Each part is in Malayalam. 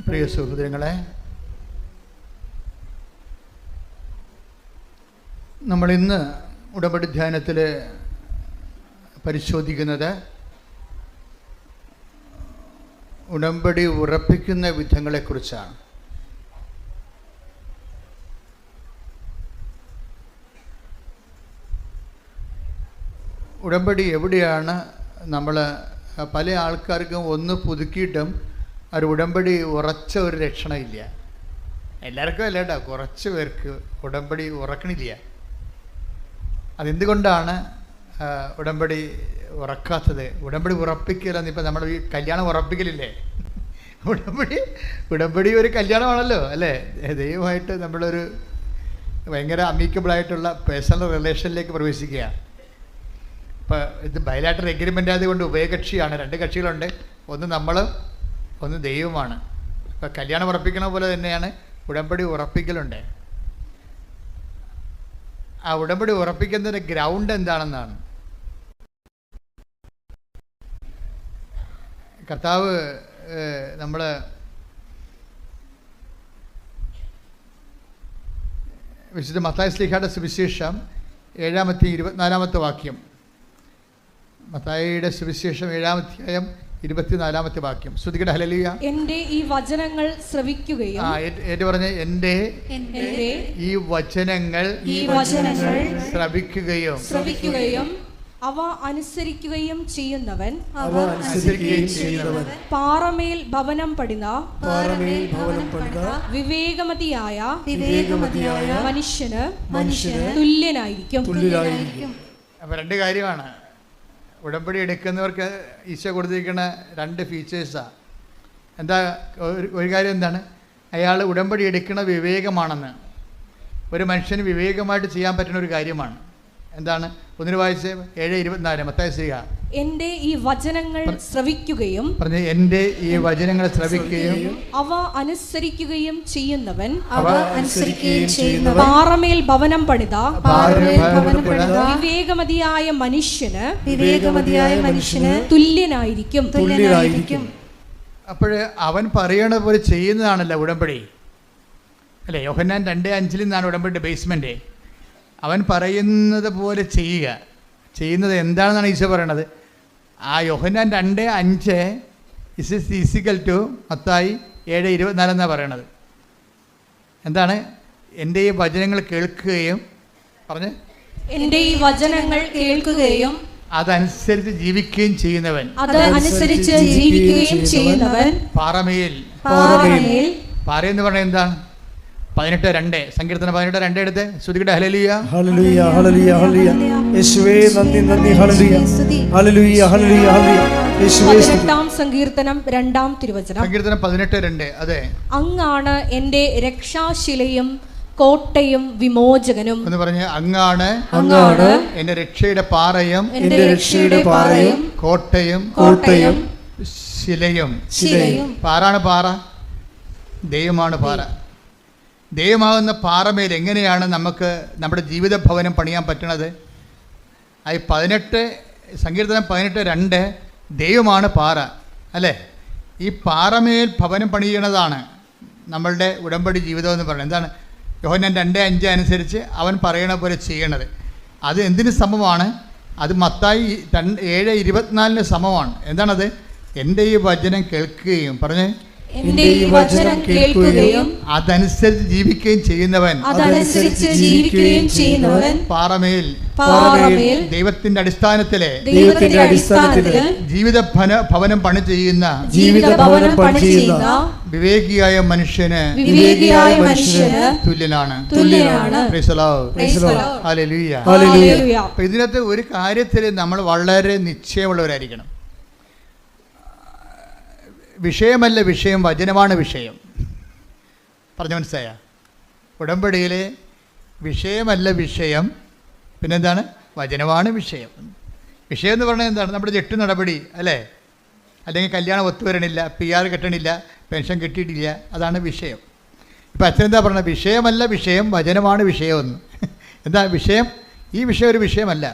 പ്രിയ സഹോദരങ്ങളെ, നമ്മളിന്ന് ഉടമ്പടി ധ്യാനത്തിൽ പരിശോധിക്കുന്നത് ഉടമ്പടി ഉറപ്പിക്കുന്ന വിധങ്ങളെക്കുറിച്ചാണ്. ഉടമ്പടി എവിടെയാണ് നമ്മൾ പല ആൾക്കാർക്കും ഒന്ന് പുതുക്കിയിട്ടും ഒരു ഉടമ്പടി ഉറച്ച ഒരു ലക്ഷണമില്ല. എല്ലാവർക്കും അല്ല കേട്ടോ, കുറച്ച് പേർക്ക് ഉടമ്പടി ഉറക്കണില്ല. അതെന്തുകൊണ്ടാണ് ഉടമ്പടി ഉറക്കാത്തത്? ഉടമ്പടി ഉറപ്പിക്കലെന്ന് ഇപ്പം നമ്മൾ ഈ കല്യാണം ഉറപ്പിക്കലില്ലേ, ഉടമ്പടി ഒരു കല്യാണമാണല്ലോ അല്ലേ. ദൈവമായിട്ട് നമ്മളൊരു ഭയങ്കര അമീക്കബിളായിട്ടുള്ള പേഴ്സണൽ റിലേഷനിലേക്ക് പ്രവേശിക്കുക. ഇപ്പോൾ ഇത് ബയലാറ്റർ എഗ്രിമെൻ്റ് ആയതുകൊണ്ട് ഉഭയകക്ഷിയാണ്, രണ്ട് കക്ഷികളുണ്ട്, ഒന്ന് നമ്മൾ ഒന്ന് ദൈവമാണ്. ഇപ്പോൾ കല്യാണം ഉറപ്പിക്കണ പോലെ തന്നെയാണ് ഉടമ്പടി ഉറപ്പിക്കലുണ്ട്. ആ ഉടമ്പടി ഉറപ്പിക്കുന്നതിൻ്റെ ഗ്രൗണ്ട് എന്താണെന്നാണ് കർത്താവ് നമ്മൾ വിശുദ്ധ മത്തായി ശ്ലീഹായുടെ സുവിശേഷം 7-24 വാക്യം. മത്തായിയുടെ സുവിശേഷം 7-ാം അധ്യായം 24 വാക്യം. ശ്രുതികട ഹല്ലേലൂയ. എന്റെ ഈ വചനങ്ങൾ ശ്രവിക്കുകയും പറഞ്ഞ എന്റെ ഈ വചനങ്ങൾ ശ്രവിക്കുകയും അവ അനുസരിക്കുകയും ചെയ്യുന്നവൻ പാറമേൽ ഭവനം പണിത വിവേകമതിയായ മനുഷ്യന് തുല്യനായിരിക്കും. അപ്പൊ രണ്ട് കാര്യമാണ് ഉടമ്പടി എടുക്കുന്നവർക്ക് ഈശോ കൊടുത്തിരിക്കുന്ന രണ്ട് ഫീച്ചേഴ്സാണ്. എന്താ ഒരു കാര്യം എന്താണ്? അയാൾ ഉടമ്പടി എടുക്കുന്ന വിവേകമാണെന്ന്. ഒരു മനുഷ്യന് വിവേകമായിട്ട് ചെയ്യാൻ പറ്റുന്ന ഒരു കാര്യമാണ്. എന്താണ്? ഒന്നിന് വായിച്ച് 7:24 മത്തായി ശ്ലീഹ. എന്റെ ഈ വചനങ്ങൾ ശ്രവിക്കുകയും പറഞ്ഞ എന്റെ ഈ വചനങ്ങൾ ശ്രവിക്കുകയും അവ അനുസരിക്കുകയും ചെയ്യുന്നവൻ പാറമേൽ ഭവനം പണിത വിവേകമതിയായ മനുഷ്യന് തുല്യനായിരിക്കും. അപ്പോൾ അവൻ പറയണ പോലെ ചെയ്യുന്നതാണല്ലോ ഉടമ്പടി അല്ലേ. യോഹന്നാൻ 2:5 നിന്നാണ് ഉടമ്പടി ബേസ്മെന്റ്. അവൻ പറയുന്നത് പോലെ ചെയ്യുന്നത് എന്താണെന്നാണ് ഈശോ പറയണത്. ആ യോഹന്നാൻ 2:5 = മത്തായി 7:24 എന്നാണ് പറയണത്. എന്താണ്? എൻ്റെ ഈ വചനങ്ങൾ കേൾക്കുകയും പറഞ്ഞ് എൻ്റെ ഈ വചനങ്ങൾ കേൾക്കുകയും അതനുസരിച്ച് ജീവിക്കുകയും ചെയ്യുന്നവൻ പാറമേൽ. പാറയെന്ന് പറഞ്ഞാൽ എന്താണ്? 18:2 സങ്കീർത്തനം 18:2 എടുത്ത് ശ്രുതികട ഹല്ലേലൂയ. ഹല്ലേലൂയ ഹല്ലേലൂയ ഹല്ലേലൂയ. യേശുവേ നന്ദി നന്ദി. ഹല്ലേലൂയ ഹല്ലേലൂയ ഹല്ലേലൂയ ഹല്ലേലൂയ. യേശുവേ 18-ാം സങ്കീർത്തനം 2-ാം തിരുവചനം. സങ്കീർത്തനം 18:2. അതെ, അങ്ങാണ് എൻ്റെ രക്ഷാശിലയും കോട്ടയും വിമോചകനും എന്ന് പറഞ്ഞ് അങ്ങാണ് എൻ്റെ രക്ഷയുടെ പാറയും കോട്ടയും ശിലയും. പാറാണ് പാറ, ദൈവമാണ് പാറ. ദൈവമാകുന്ന പാറമേൽ എങ്ങനെയാണ് നമുക്ക് നമ്മുടെ ജീവിത ഭവനം പണിയാൻ പറ്റണത്? അത് സങ്കീർത്തനം 18:2 ദൈവമാണ് പാറ അല്ലേ. ഈ പാറമേൽ ഭവനം പണിയണതാണ് നമ്മളുടെ ഉടമ്പടി ജീവിതം എന്ന് പറയുന്നത്. എന്താണ്? യോഹന്നാൻ 2:5 അനുസരിച്ച് അവൻ പറയണ പോലെ ചെയ്യണത്. അത് എന്തിന് സമമാണ്? അത് മത്തായി 7:24 സമമാണ്. എന്താണത്? എൻ്റെ ഈ വചനം കേൾക്കുകയും പറഞ്ഞ് അതനുസരിച്ച് ജീവിക്കുകയും ചെയ്യുന്നവൻ പാറമേൽ ദൈവത്തിന്റെ അടിസ്ഥാനത്തിലെ ജീവിത ഭവനം പണി ചെയ്യുന്ന വിവേകിയായ മനുഷ്യന് തുല്യനാണ്. ഇതിനകത്ത് ഒരു കാര്യത്തിൽ നമ്മൾ വളരെ നിശ്ചയമുള്ളവരായിരിക്കണം. വിഷയമല്ല വിഷയം, വചനമാണ് വിഷയം. പറഞ്ഞു മനസ്സിലായ? ഉടമ്പടിയിലെ വിഷയമല്ല വിഷയം, പിന്നെന്താണ്? വചനമാണ് വിഷയം. വിഷയം എന്ന് പറഞ്ഞാൽ എന്താണ്? നമ്മുടെ 8 നടപടി അല്ലേ, അല്ലെങ്കിൽ കല്യാണം ഒത്തുവരണില്ല, PR കിട്ടണില്ല, പെൻഷൻ കിട്ടിയിട്ടില്ല, അതാണ് വിഷയം. ഇപ്പം അച്ഛൻ എന്താ പറഞ്ഞത്? വിഷയമല്ല വിഷയം, വചനമാണ് വിഷയമെന്ന്. എന്താ വിഷയം? ഈ വിഷയം ഒരു വിഷയമല്ല.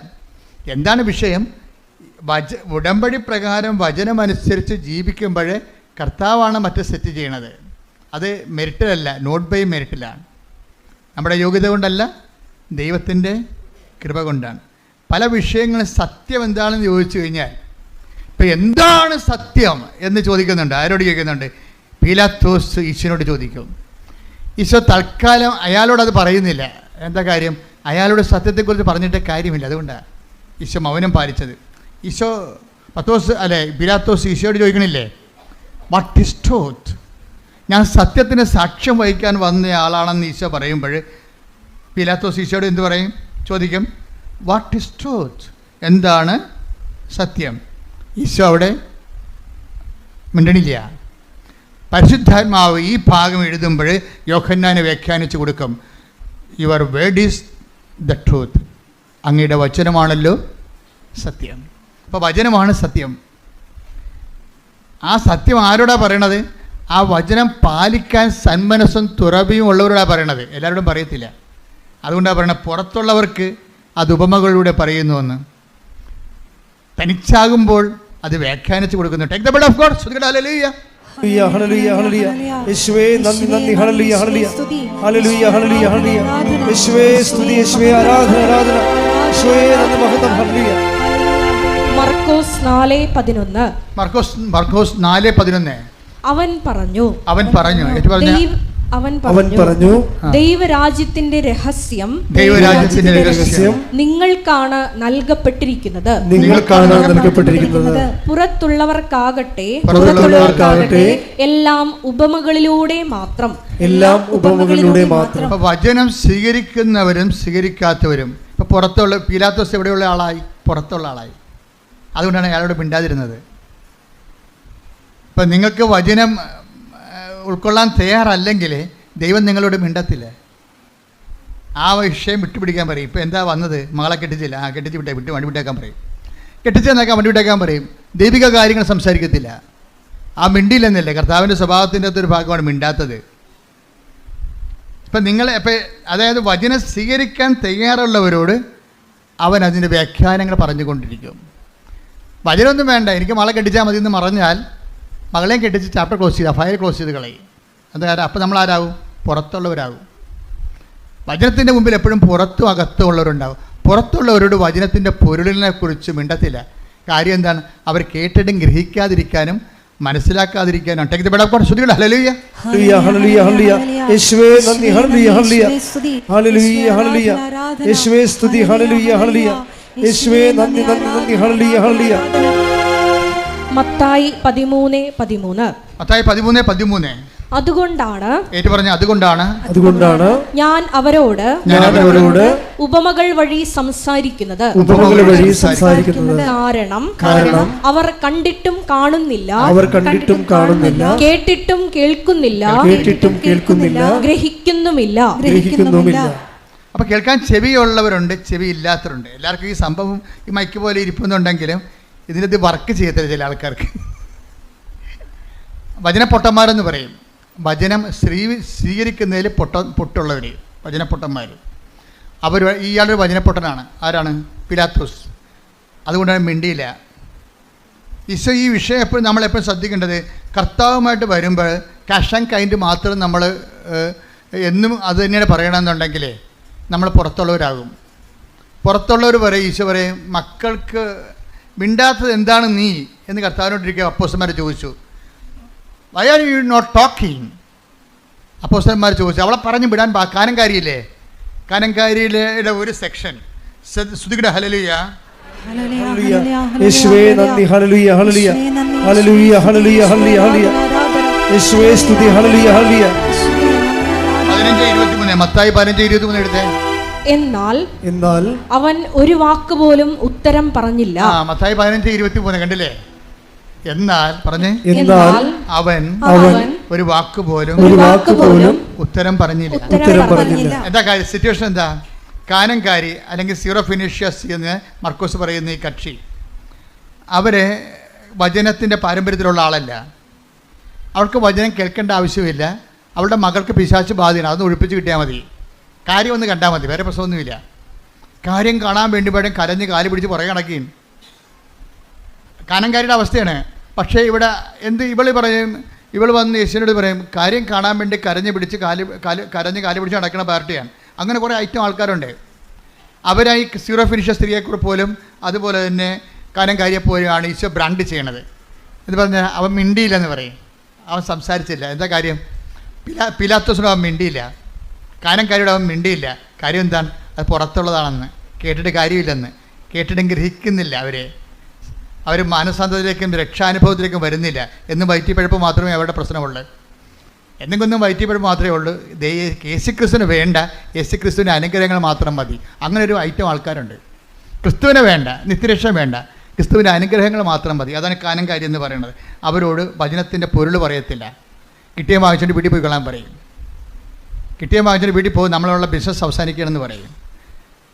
എന്താണ് വിഷയം? ഉടമ്പടി പ്രകാരം വചനമനുസരിച്ച് ജീവിക്കുമ്പോൾ കർത്താവാണ് മറ്റ് സെറ്റ് ചെയ്യണത്. അത് മെറിറ്റിലല്ല, നോട്ട് ബൈ മെറിറ്റിലാണ്. നമ്മുടെ യോഗ്യത കൊണ്ടല്ല, ദൈവത്തിൻ്റെ കൃപ കൊണ്ടാണ്. പല വിഷയങ്ങളും സത്യം എന്താണെന്ന് ചോദിച്ചു കഴിഞ്ഞാൽ, ഇപ്പം എന്താണ് സത്യം എന്ന് ചോദിക്കുന്നുണ്ട്. ആരോട് ചോദിക്കുന്നുണ്ട്? പീലാത്തോസ് ഈശോനോട് ചോദിക്കും. ഈശോ തൽക്കാലം അയാളോടത് പറയുന്നില്ല. എന്താ കാര്യം? അയാളോട് സത്യത്തെക്കുറിച്ച് പറഞ്ഞിട്ട് കാര്യമില്ല. അതുകൊണ്ടാണ് ഈശോ മൗനം പാലിച്ചത്. ഈശോ പീലാത്തോസ് ഈശോയോട് ചോദിക്കണില്ലേ, വാട്ട് ഈസ് ട്രൂത്ത്? ഞാൻ സത്യത്തിന് സാക്ഷ്യം വഹിക്കാൻ വന്ന ആളാണെന്ന് ഈശോ പറയുമ്പോൾ പീലാത്തോസ് ഈശോയോട് എന്ത് പറയും? ചോദിക്കും, വാട്ട് ഈസ് ട്രൂത്ത്? എന്താണ് സത്യം? ഈശോ അവിടെ മിണ്ടണില്ല. പരിശുദ്ധാത്മാവ് ഈ ഭാഗം എഴുതുമ്പോൾ യോഹന്നാനെ വ്യാഖ്യാനിച്ച് കൊടുക്കും, your word is the truth. അങ്ങയുടെ വചനമാണല്ലോ സത്യം. അപ്പോൾ വചനമാണ് സത്യം. ആ സത്യം ആരോടാ പറയണത്? ആ വചനം പാലിക്കാൻ സന്മനസ്സും തുറവിയും ഉള്ളവരോടാണ് പറയണത്. എല്ലാവരോടും പറയത്തില്ല. അതുകൊണ്ടാണ് പറയണത്, പുറത്തുള്ളവർക്ക് അത് ഉപമകളിലൂടെ പറയുന്നുവെന്ന്. തനിച്ചാകുമ്പോൾ അത് വ്യാഖ്യാനിച്ച് കൊടുക്കുന്നു. Take the blood of God. Hallelujah. ഹല്ലേലൂയ ഹല്ലേലൂയ യേശുവേ നന്ദി നന്ദി. ഹല്ലേലൂയ ഹല്ലേലൂയ ഹല്ലേലൂയ ഹല്ലേലൂയ ഹല്ലേലൂയ യേശുവേ സ്തുതി, യേശുവേ ആരാധന ആരാധന, യേശുവേ നന്ദി മഹത്വം. ഹല്ലേലൂയ. മർക്കോസ് 4:11. മർക്കോസ് 4:11. അവൻ പറഞ്ഞു ദൈവരാജ്യത്തിന്റെ രഹസ്യം നിങ്ങൾക്കാണ് നൽകപ്പെട്ടിരിക്കുന്നത്. പുറത്തുള്ളവർക്കാകട്ടെ എല്ലാം ഉപമകളിലൂടെ മാത്രം. വചനം സ്വീകരിക്കുന്നവരും സ്വീകരിക്കാത്തവരും. ഇപ്പൊ പുറത്തുള്ള പീലാത്തോസ് എവിടെയുള്ള ആളായി? പുറത്തുള്ള ആളായി. അതുകൊണ്ടാണ് അയാളോട് മിണ്ടാതിരുന്നത്. ഇപ്പം നിങ്ങൾക്ക് വചനം ഉൾക്കൊള്ളാൻ തയ്യാറല്ലെങ്കിൽ ദൈവം നിങ്ങളോട് മിണ്ടത്തില്ല. ആ വിഷയം വിട്ടുപിടിക്കാൻ പറയും. ഇപ്പോൾ എന്താ വന്നത്? മകളെ കെട്ടിച്ചില്ല, കെട്ടിച്ച് വണ്ടി വിട്ടേക്കാൻ പറയും. കെട്ടിച്ചെന്നേക്കാൻ വണ്ടി വിട്ടേക്കാൻ പറയും. ദൈവിക കാര്യങ്ങൾ സംസാരിക്കത്തില്ല. ആ മിണ്ടിയില്ലെന്നല്ലേ? കർത്താവിൻ്റെ സ്വഭാവത്തിൻ്റെ അകത്തൊരു ഭാഗമാണ് മിണ്ടാത്തത്. ഇപ്പം അതായത് വചനം സ്വീകരിക്കാൻ തയ്യാറുള്ളവരോട് അവൻ അതിൻ്റെ വ്യാഖ്യാനങ്ങൾ പറഞ്ഞുകൊണ്ടിരിക്കും. വചനമൊന്നും വേണ്ട, എനിക്ക് മകളെ കെട്ടിച്ചാൽ മതി എന്ന് പറഞ്ഞാൽ മകളെയും കെട്ടിച്ച് ചാപ്റ്റർ ക്ലോസ് ചെയ്ത് ഫയൽ ക്ലോസ് ചെയ്ത് കളയും. എന്താ കാര്യം? അപ്പോൾ നമ്മളാരാകും? പുറത്തുള്ളവരാകും. വചനത്തിൻ്റെ മുമ്പിൽ എപ്പോഴും പുറത്തും അകത്തും ഉള്ളവരുണ്ടാകും. പുറത്തുള്ളവരോട് വചനത്തിൻ്റെ പൊരുളിനെ കുറിച്ച് മിണ്ടത്തില്ല. കാര്യം എന്താണ്? അവർ കേട്ടിട്ടും ഗ്രഹിക്കാതിരിക്കാനും മനസ്സിലാക്കാതിരിക്കാനും. Take the blood of God. ശ്രുതികൾ ഹല്ലേലൂയ ഹല്ലേലൂയ ഹല്ലേലൂയ യേശുവേ നന്ദി. ഹല്ലേലൂയ ഹല്ലേലൂയ ഹല്ലേലൂയ ഹല്ലേലൂയ യേശുവേ സ്തുതി. ഹല്ലേലൂയ ഹല്ലേലൂയ യേശുവേ നന്ദി നന്ദി നന്ദി. ഹല്ലേലൂയ ഹല്ലേലൂയ. മത്തായി 13:13. അതുകൊണ്ടാണ് ഞാൻ അവരോട് ഉപമകൾ വഴി സംസാരിക്കുന്നത്. കാരണം അവർ കണ്ടിട്ടും കാണുന്നില്ല, കേട്ടിട്ടും കേൾക്കുന്നില്ല, ഗ്രഹിക്കുന്നുമില്ല. അപ്പോൾ കേൾക്കാൻ ചെവിയുള്ളവരുണ്ട്, ചെവി ഇല്ലാത്തവരുണ്ട്. എല്ലാവർക്കും ഈ സംഭവം ഈ മൈക്ക് പോലെ ഇരിക്കുന്നുണ്ടെങ്കിലും ഇതിനകത്ത് വർക്ക് ചെയ്യത്തില്ല ചില ആൾക്കാർക്ക്. വചനപ്പൊട്ടന്മാരെന്ന് പറയും. വചനം സ്വീകരിക്കുന്നതിൽ പൊട്ടുള്ളവർ വചനപ്പൊട്ടന്മാർ. ഇയാളൊരു വചനപ്പൊട്ടനാണ്. ആരാണ്? പീലാത്തോസ്. അതുകൊണ്ടാണ് മിണ്ടിയില്ല. ഈശോ ഈ വിഷയം എപ്പോഴും നമ്മളെപ്പോഴും ശ്രദ്ധിക്കേണ്ടത്, കർത്താവുമായിട്ട് വരുമ്പോൾ ക്യാഷ് ആൻഡ് കൈൻഡ് മാത്രം നമ്മൾ എന്നും അത് തന്നെയാണ് പറയണമെന്നുണ്ടെങ്കിൽ നമ്മൾ പുറത്തുള്ളവരാകും. പുറത്തുള്ളവർ പറയും, ഈശോ പറയും, മക്കൾക്ക് മിണ്ടാത്തത് എന്താണ് നീ എന്ന് കർത്താവിനോട്ടിരിക്കുക അപ്പോസ്തലന്മാർ ചോദിച്ചു. Why are you not talking? അപ്പോസ്തലന്മാർ ചോദിച്ചു. അവളെ പറഞ്ഞു വിടാൻ കാനംകാരിയില്ലേ? കാനംകാരിയുടെ ഒരു സെക്ഷൻ ശ്രുതിയുടെ ഹല്ലേലൂയ യേശുവേ നന്ദി. ഹല്ലേലൂയ ഹല്ലേലൂയ ഹല്ലേലൂയ ഹല്ലേലൂയ ഹല്ലേലൂയ യേശുവേ സ്തുതി. Hallelujah hallelujah. 15:23. മത്തായി 15:23 എടുത്തേ. എന്നാൽ അവൻ ഒരു വാക്ക് പോലും ഉത്തരം പറഞ്ഞില്ല. മത്തായി 15:23 കണ്ടില്ലേ? എന്നാൽ അവൻ ഒരു വാക്ക് പോലും ഉത്തരം പറഞ്ഞില്ല. എന്താ കാര്യം? സിറ്റുവേഷൻ എന്താ? കാനംകാരി അല്ലെങ്കിൽ സീറോ ഫിനിഷ്യസ് എന്ന് മർക്കോസ് പറയുന്ന ഈ കക്ഷി, അവരെ വചനത്തിൻ്റെ പാരമ്പര്യത്തിലുള്ള ആളല്ല. അവൾക്ക് വചനം കേൾക്കേണ്ട ആവശ്യമില്ല. അവളുടെ മകൾക്ക് പിശാച് ബാധയാണ്, അതൊന്ന് ഒഴിപ്പിച്ച് കിട്ടിയാൽ മതി. കാര്യം ഒന്ന് കണ്ടാൽ മതി, വേറെ പ്രശ്നമൊന്നുമില്ല. കാര്യം കാണാൻ വേണ്ടി വേണം കരഞ്ഞ് കാല് പിടിച്ച് പുറകെ നടക്കുകയും. കാനംകാരിയുടെ അവസ്ഥയാണ്. പക്ഷേ ഇവിടെ ഇവള് പറയും, ഇവൾ വന്ന് യേശുവിനോട് പറയും, കാര്യം കാണാൻ വേണ്ടി കരഞ്ഞ് പിടിച്ച് നടക്കുന്ന പാർട്ടിയാണ്. അങ്ങനെ കുറേ ഐറ്റം ആൾക്കാരുണ്ട്. അവരായി സീറോ ഫിനിഷ സ്ത്രീയെക്കുറിച്ച് പോലും അതുപോലെ തന്നെ കാര്യപ്പോലെയാണ് ഈശോ ബ്രാൻഡ് ചെയ്യണത്. എന്ന് പറഞ്ഞാൽ അവൻ മിണ്ടിയില്ലെന്ന് പറയും, അവൻ സംസാരിച്ചില്ല. എന്താ കാര്യം? പിലാത്തോസിനോട് അവൻ മിണ്ടിയില്ല, കാരിയോട് അവൻ മിണ്ടിയില്ല. കാര്യം എന്താണ്? അത് പുറത്തുള്ളതാണെന്ന്, കേട്ടിട്ട് കാര്യമില്ലെന്ന്, കേട്ടിട്ടും ഗ്രഹിക്കുന്നില്ല. അവർ മാനസാന്തത്തിലേക്കും രക്ഷാനുഭവത്തിലേക്കും വരുന്നില്ല. എന്നും വയറ്റിപ്പഴപ്പ് മാത്രമേ അവരുടെ പ്രശ്നമുള്ളൂ. എന്തെങ്കിലും വയറ്റിപ്പഴപ്പ് മാത്രമേ ഉള്ളൂ. യേശുക്രിസ്തുവിന് വേണ്ട, യേശുക്രിസ്തുവിൻ്റെ അനുഗ്രഹങ്ങൾ മാത്രം മതി. അങ്ങനെ ഒരു ഐറ്റം ആൾക്കാരുണ്ട്. ക്രിസ്തുവിനെ വേണ്ട, നിത്യരക്ഷ വേണ്ട, ക്രിസ്തുവിൻ്റെ അനുഗ്രഹങ്ങൾ മാത്രം മതി. അതാണ് കാര്യം എന്ന് പറയുന്നത്. അവരോട് വചനത്തിൻ്റെ പൊരുൾ പറയത്തില്ല. കിട്ടിയ വാങ്ങിച്ചിട്ട് വീട്ടിൽ പോയി കൊള്ളാൻ പറയും. കിട്ടിയ വാങ്ങിച്ചിട്ട് വീട്ടിൽ പോകും, നമ്മളുള്ള ബിസിനസ് അവസാനിക്കണമെന്ന് പറയും.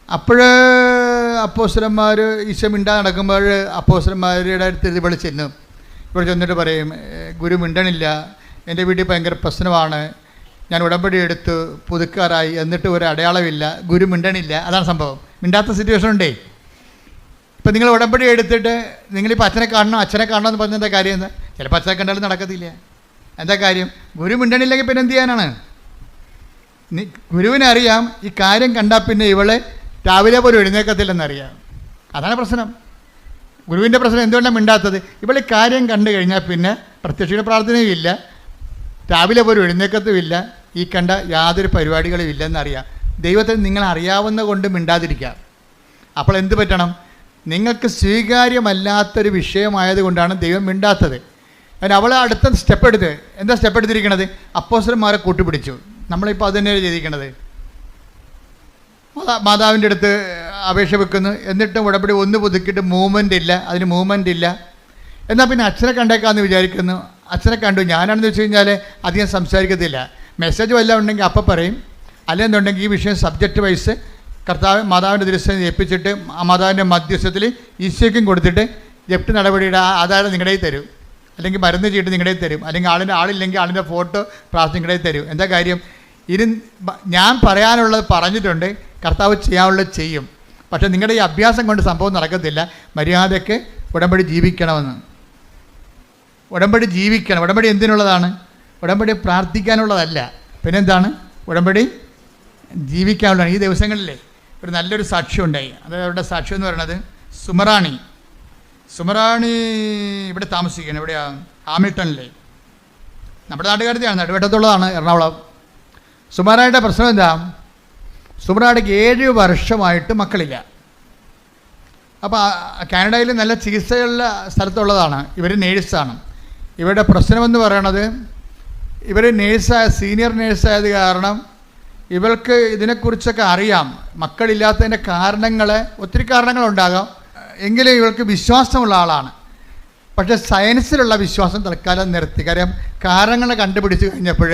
അപ്പോൾ അപ്പോസ്തലന്മാർ ഈശോ മിണ്ടാതെ നടക്കുമ്പോൾ അപ്പോസ്തലന്മാരുടെ അടുത്ത് ഇവിടെ ചെന്നിട്ട് പറയും, ഗുരു മിണ്ടണില്ല, എൻ്റെ വീട്ടിൽ ഭയങ്കര പ്രശ്നമാണ്, ഞാൻ ഉടമ്പടി എടുത്ത് പുതുക്കാറായി, എന്നിട്ട് ഒരു അടയാളമില്ല, ഗുരു മിണ്ടണില്ല. അതാണ് സംഭവം. മിണ്ടാത്ത സിറ്റുവേഷൻ ഉണ്ടേ. ഇപ്പം നിങ്ങൾ ഉടമ്പടി എടുത്തിട്ട് നിങ്ങളിപ്പോൾ അച്ഛനെ കാണണം എന്ന് പറഞ്ഞ എന്താ കാര്യം? എന്താ? ചിലപ്പോൾ അച്ഛനെ കണ്ടാലും നടക്കത്തില്ല. എന്താ കാര്യം? ഗുരു മിണ്ടണില്ലെങ്കിൽ പിന്നെ എന്ത് ചെയ്യാനാണ്? ഗുരുവിനറിയാം ഈ കാര്യം കണ്ടാൽ പിന്നെ ഇവളെ രാവിലെ പോലും എഴുന്നേക്കത്തില്ലെന്നറിയാം. അതാണ് പ്രശ്നം. ഗുരുവിൻ്റെ പ്രശ്നം എന്തുകൊണ്ടാണ് മിണ്ടാത്തത്? ഇവളെ കാര്യം കണ്ടു കഴിഞ്ഞാൽ പിന്നെ പ്രത്യക്ഷയുടെ പ്രാർത്ഥനയും ഇല്ല, രാവിലെ പോലും എഴുന്നേക്കത്തുമില്ല, ഈ കണ്ട യാതൊരു പരിപാടികളും ഇല്ലെന്നറിയാം. ദൈവത്തെ നിങ്ങൾ അറിയാവുന്ന കൊണ്ട് മിണ്ടാതിരിക്കാം. അപ്പോൾ എന്ത് പറ്റണം? നിങ്ങൾക്ക് സ്വീകാര്യമല്ലാത്തൊരു വിഷയമായതുകൊണ്ടാണ് ദൈവം മിണ്ടാത്തത്. അതിന് അവളെ അടുത്ത സ്റ്റെപ്പ് എടുത്ത് എന്താ സ്റ്റെപ്പ് എടുത്തിരിക്കണത്? അപ്പോസ്തലന്മാരെ കൂട്ടുപിടിച്ചു. നമ്മളിപ്പോൾ അത് തന്നെയാണ് ചെയ്തിരിക്കണത്. മാതാവിൻ്റെ അടുത്ത് അപേക്ഷ വെക്കുന്നു, എന്നിട്ടും ഉടമ്പടി ഒന്ന് പുതുക്കിയിട്ട് അതിന് മൂവ്മെൻ്റ് ഇല്ല. എന്നാൽ പിന്നെ അച്ഛനെ കണ്ടേക്കാമെന്ന് വിചാരിക്കുന്നു. അച്ഛനെ കണ്ടു. ഞാനാണെന്ന് വെച്ച് കഴിഞ്ഞാൽ അധികം സംസാരിക്കത്തില്ല. മെസ്സേജ് വല്ലതും ഉണ്ടെങ്കിൽ അപ്പം പറയും, അല്ലെന്നുണ്ടെങ്കിൽ ഈ വിഷയം സബ്ജക്റ്റ് വൈസ് മാതാവിൻ്റെ ദൃശ്യം ഏൽപ്പിച്ചിട്ട് മാതാവിൻ്റെ മധ്യസ്ഥത്തിൽ ഈശോയ്ക്കും കൊടുത്തിട്ട് ജപ്തി നടപടിയുടെ ആധാരം നിങ്ങളുടെ തരും, അല്ലെങ്കിൽ മരുന്ന് ചീട്ട് നിങ്ങളുടെ തരും, അല്ലെങ്കിൽ ആളില്ലെങ്കിൽ ആളിൻ്റെ ഫോട്ടോ പ്രാർത്ഥന നിങ്ങളുടെ തരും. എന്താ കാര്യം? ഞാൻ പറയാനുള്ളത് പറഞ്ഞിട്ടുണ്ട്, കർത്താവ് ചെയ്യാനുള്ളത് ചെയ്യും. പക്ഷേ നിങ്ങളുടെ ഈ അഭ്യാസം കൊണ്ട് സംഭവം നടക്കത്തില്ല. മര്യാദയ്ക്ക് ഉടമ്പടി ജീവിക്കണമെന്ന്. ഉടമ്പടി ജീവിക്കണം. ഉടമ്പടി എന്തിനുള്ളതാണ്? ഉടമ്പടി പ്രാർത്ഥിക്കാനുള്ളതല്ല. പിന്നെന്താണ്? ഉടമ്പടി ജീവിക്കാനുള്ളതാണ്. ഈ ദിവസങ്ങളിലെ ഒരു നല്ലൊരു സാക്ഷ്യം ഉണ്ടായി. അതായത് അവരുടെ സാക്ഷ്യം എന്ന് പറയുന്നത് സുമറാണി ഇവിടെ താമസിക്കുകയാണ്. എവിടെയാണ്? ഹാമിൽട്ടണിലെ. നമ്മുടെ നാട്ടുകാരത്തെയാണ്, നടുവട്ടത്തുള്ളതാണ്, എറണാകുളം. സുമറായുടെ പ്രശ്നം എന്താ? സുമറായിക്ക് 7 വർഷമായിട്ട് മക്കളില്ല. അപ്പോൾ കാനഡയിൽ നല്ല ചികിത്സയുള്ള സ്ഥലത്തുള്ളതാണ്. ഇവർ നേഴ്സാണ്. ഇവരുടെ പ്രശ്നമെന്ന് പറയണത്, ഇവർ സീനിയർ നേഴ്സായത് കാരണം ഇവൾക്ക് ഇതിനെക്കുറിച്ചൊക്കെ അറിയാം. മക്കളില്ലാത്തതിൻ്റെ ഒത്തിരി കാരണങ്ങളുണ്ടാകാം. എങ്കിലും ഇവൾക്ക് വിശ്വാസമുള്ള ആളാണ്. പക്ഷേ സയൻസിലുള്ള വിശ്വാസം തൽക്കാലം നിർത്തി. കാര്യം കാരണങ്ങൾ കണ്ടുപിടിച്ച് കഴിഞ്ഞപ്പോൾ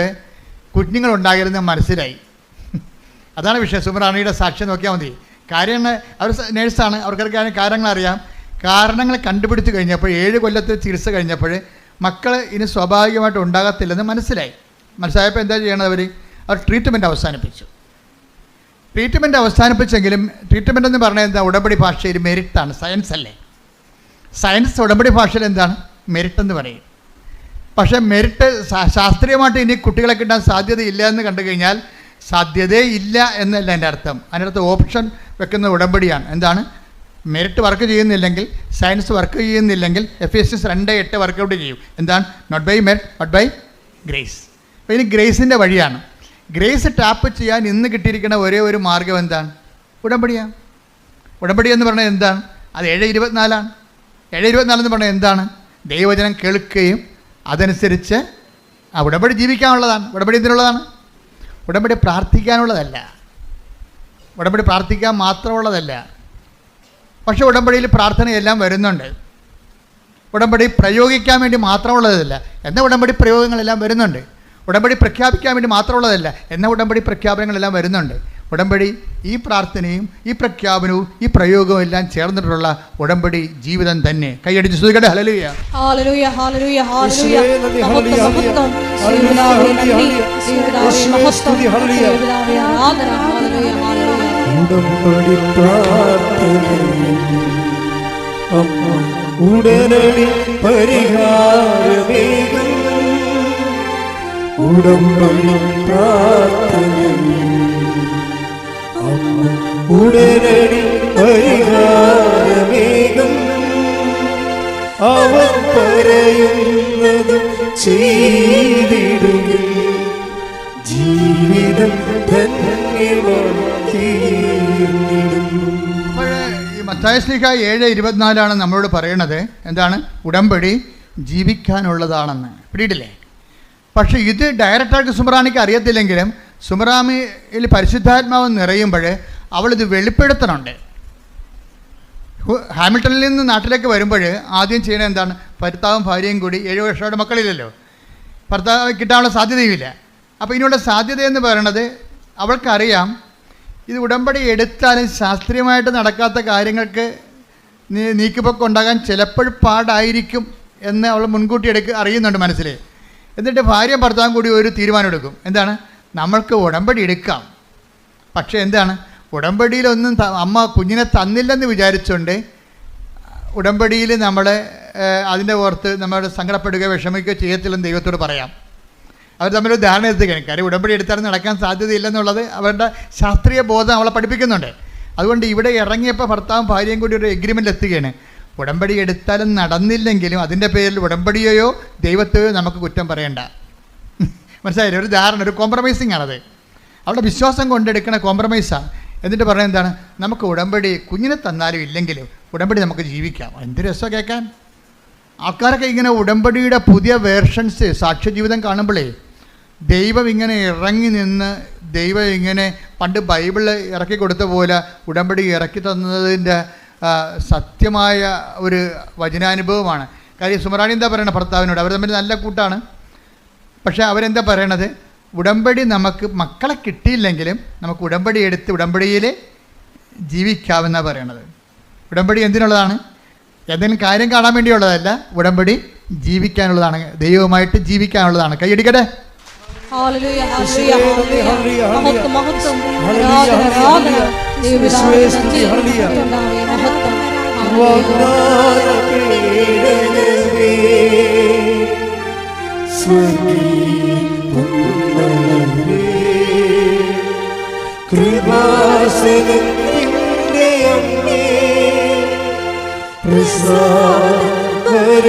കുഞ്ഞുങ്ങളുണ്ടാകരുതെന്ന് മനസ്സിലായി. അതാണ് വിഷയം. സുമറാണിയുടെ സാക്ഷ്യം നോക്കിയാൽ മതി. കാര്യങ്ങൾ അവർ നേഴ്സാണ്, അവർക്കൊക്കെ കാര്യങ്ങൾ അറിയാം. കാരണങ്ങൾ കണ്ടുപിടിച്ച് കഴിഞ്ഞപ്പോൾ 7 കൊല്ലത്തെ ചികിത്സ കഴിഞ്ഞപ്പോൾ മക്കൾ ഇനി സ്വാഭാവികമായിട്ട് ഉണ്ടാകത്തില്ലെന്ന് മനസ്സിലായപ്പോൾ എന്താ ചെയ്യണത്? അവർ ട്രീറ്റ്മെൻറ്റ് അവസാനിപ്പിച്ചു. അവസാനിപ്പിച്ചെങ്കിലും ട്രീറ്റ്മെൻ്റ് എന്ന് പറഞ്ഞാൽ എന്താ? ഉടമ്പടി ഭാഷയിൽ മെരിറ്റാണ്, സയൻസ് അല്ലേ. സയൻസ് ഉടമ്പടി ഭാഷയിൽ എന്താണ്? മെരിറ്റ് എന്ന് പറയും. പക്ഷേ മെരിറ്റ് ശാസ്ത്രീയമായിട്ട് ഇനി കുട്ടികളെ കിട്ടാൻ സാധ്യതയില്ല എന്ന് കണ്ടു കഴിഞ്ഞാൽ സാധ്യതയില്ല എന്നല്ല എൻ്റെ അർത്ഥം. അതിനകത്ത് ഓപ്ഷൻ വെക്കുന്ന ഉടമ്പടിയാണ്. എന്താണ്? മെരിറ്റ് വർക്ക് ചെയ്യുന്നില്ലെങ്കിൽ, സയൻസ് വർക്ക് ചെയ്യുന്നില്ലെങ്കിൽ Ephesians 2:8 വർക്കൗട്ട് ചെയ്യും. എന്താണ്? Not by merit but by grace. അപ്പോൾ ഇനി ഗ്രേസിൻ്റെ വഴിയാണ്. ഗ്രേസ് ടാപ്പ് ചെയ്യാൻ ഇന്ന് കിട്ടിയിരിക്കുന്ന ഒരേ ഒരു മാർഗ്ഗം എന്താണ്? ഉടമ്പടിയാണ്. ഉടമ്പടി എന്ന് പറഞ്ഞാൽ എന്താണ്? അത് 7:24 7:24 എന്ന് പറഞ്ഞാൽ എന്താണ്? ദൈവവചനം കേൾക്കുകയും അതനുസരിച്ച് ആ ഉടമ്പടി ജീവിക്കാനുള്ളതാണ്. ഉടമ്പടി എന്തിനുള്ളതാണ്? ഉടമ്പടി പ്രാർത്ഥിക്കാനുള്ളതല്ല. ഉടമ്പടി പ്രാർത്ഥിക്കാൻ മാത്രമുള്ളതല്ല. പക്ഷേ ഉടമ്പടിയിൽ പ്രാർത്ഥനയെല്ലാം വരുന്നുണ്ട്. ഉടമ്പടി പ്രയോഗിക്കാൻ വേണ്ടി മാത്രമുള്ളതല്ല. എന്നാൽ ഉടമ്പടി പ്രയോഗങ്ങളെല്ലാം വരുന്നുണ്ട്. ഉടമ്പടി പ്രഖ്യാപിക്കാൻ വേണ്ടി മാത്രമുള്ളതല്ല. എന്നാൽ ഉടമ്പടി പ്രഖ്യാപനങ്ങളെല്ലാം വരുന്നുണ്ട്. ഉടമ്പടി ഈ പ്രാർത്ഥനയും ഈ പ്രഖ്യാപനവും ഈ പ്രയോഗവും എല്ലാം ചേർന്നിട്ടുള്ള ഉടമ്പടി ജീവിതം തന്നെ. കൈയടിച്ച് സ്തുതിക്കട്ടെ. ഹല്ലേലൂയ, ഹല്ലേലൂയ, ഹല്ലേലൂയ, ഹല്ലേലൂയ. ഉടമ്പടി പ്രാർത്ഥനയിൽ ഉടനടി പരിഹാരമേകും. ഉടമ്പടി പ്രാർത്ഥനയിൽ അമ്മ ഉടനടി പരിഹാരമേകും. അവൻ പറയുന്നത് ചെയ്തിടുകിൽ ജീവിതം ധന്യമാക്കിയിടും. ഈ മത്തായി ശ്ലീഹ 7:24 നമ്മളോട് പറയണത് എന്താണ്? ഉടമ്പടി ജീവിക്കാനുള്ളതാണെന്ന്. പിടിയിട്ടില്ലേ? പക്ഷേ ഇത് ഡയറക്റ്റായിട്ട് സുമറാണിക്ക് അറിയത്തില്ലെങ്കിലും സുമറാമിയിൽ പരിശുദ്ധാത്മാവ് നിറയുമ്പോൾ അവളിത് വെളിപ്പെടുത്തണുണ്ട്. ഹാമിൽട്ടണിൽ നിന്ന് നാട്ടിലേക്ക് വരുമ്പോൾ ആദ്യം ചെയ്യണത് എന്താണ്? ഭർത്താവും ഭാര്യയും കൂടി 7 വർഷമായിട്ട് മക്കളില്ലല്ലോ, ഭർത്താവ് കിട്ടാനുള്ള സാധ്യതയുമില്ല. അപ്പോൾ ഇതിനുള്ള സാധ്യതയെന്ന് പറയണത് അവൾക്കറിയാം ഇത് ഉടമ്പടി എടുത്താലും ശാസ്ത്രീയമായിട്ട് നടക്കാത്ത കാര്യങ്ങൾക്ക് നീക്കിപ്പൊക്കെ ഉണ്ടാകാൻ ചിലപ്പോൾ പാടായിരിക്കും എന്ന് അവൾ മുൻകൂട്ടി അറിയുന്നുണ്ട് മനസ്സിൽ. എന്നിട്ട് ഭാര്യയും ഭർത്താവും കൂടി ഒരു തീരുമാനം എടുക്കും. എന്താണ്? നമ്മൾക്ക് ഉടമ്പടി എടുക്കാം. പക്ഷേ എന്താണ്? ഉടമ്പടിയിലൊന്നും അമ്മ കുഞ്ഞിനെ തന്നില്ലെന്ന് വിചാരിച്ചുകൊണ്ട് ഉടമ്പടിയിൽ നമ്മൾ അതിൻ്റെ ഓർത്ത് നമ്മൾ സങ്കടപ്പെടുകയോ വിഷമിക്കുകയോ ചെയ്യത്തില്ലെന്ന് ദൈവത്തോട് പറയാം. അവർ തമ്മിലൊരു ധാരണ എത്തുകയാണ്. കാര്യം ഉടമ്പടി എടുത്താൽ നടക്കാൻ സാധ്യതയില്ലെന്നുള്ളത് അവരുടെ ശാസ്ത്രീയ ബോധം അവളെ പഠിപ്പിക്കുന്നുണ്ട്. അതുകൊണ്ട് ഇവിടെ ഇറങ്ങിയപ്പോൾ ഭർത്താവും ഭാര്യയും കൂടി ഒരു എഗ്രിമെൻ്റ് എത്തുകയാണ്. ഉടമ്പടി എടുത്താലും നടന്നില്ലെങ്കിലും അതിൻ്റെ പേരിൽ ഉടമ്പടിയെയോ ദൈവത്തെയോ നമുക്ക് കുറ്റം പറയണ്ട. മനസ്സിലായില്ലേ? ഒരു ധാരണ, ഒരു കോംപ്രമൈസിങ് ആണത്. അവളുടെ വിശ്വാസം കൊണ്ടെടുക്കണ കോംപ്രമൈസാണ്. എന്നിട്ട് പറയുന്നത് എന്താണ്? നമുക്ക് ഉടമ്പടി കുഞ്ഞിനെ തന്നാലും ഇല്ലെങ്കിലും ഉടമ്പടി നമുക്ക് ജീവിക്കാം. എന്ത് രസമാണ് കേൾക്കാൻ. ആൾക്കാരൊക്കെ ഇങ്ങനെ ഉടമ്പടിയുടെ പുതിയ വേർഷൻസ് സാക്ഷ്യജീവിതം കാണുമ്പോഴേ ദൈവം ഇങ്ങനെ ഇറങ്ങി നിന്ന് ദൈവം ഇങ്ങനെ പണ്ട് ബൈബിളിൽ ഇറക്കി കൊടുത്ത പോലെ ഉടമ്പടി ഇറക്കി തന്നതിൻ്റെ സത്യമായ ഒരു വചനാനുഭവമാണ്. കാര്യം സുമറാണി എന്താ പറയണത് ഭർത്താവിനോട്? അവർ തമ്മിൽ നല്ല കൂട്ടാണ്. പക്ഷേ അവരെന്താ പറയണത്? ഉടമ്പടി നമുക്ക് മക്കളെ കിട്ടിയില്ലെങ്കിലും നമുക്ക് ഉടമ്പടി എടുത്ത് ഉടമ്പടിയിൽ ജീവിക്കാമെന്നാണ് പറയണത്. ഉടമ്പടി എന്തിനുള്ളതാണ്? എന്തെങ്കിലും കാര്യം കാണാൻ വേണ്ടിയുള്ളതല്ല. ഉടമ്പടി ജീവിക്കാനുള്ളതാണ്, ദൈവവുമായിട്ട് ജീവിക്കാനുള്ളതാണ്. കൈയടിക്കട്ടെ. കൃപാസനത്തിൻ്റെ അമ്മേ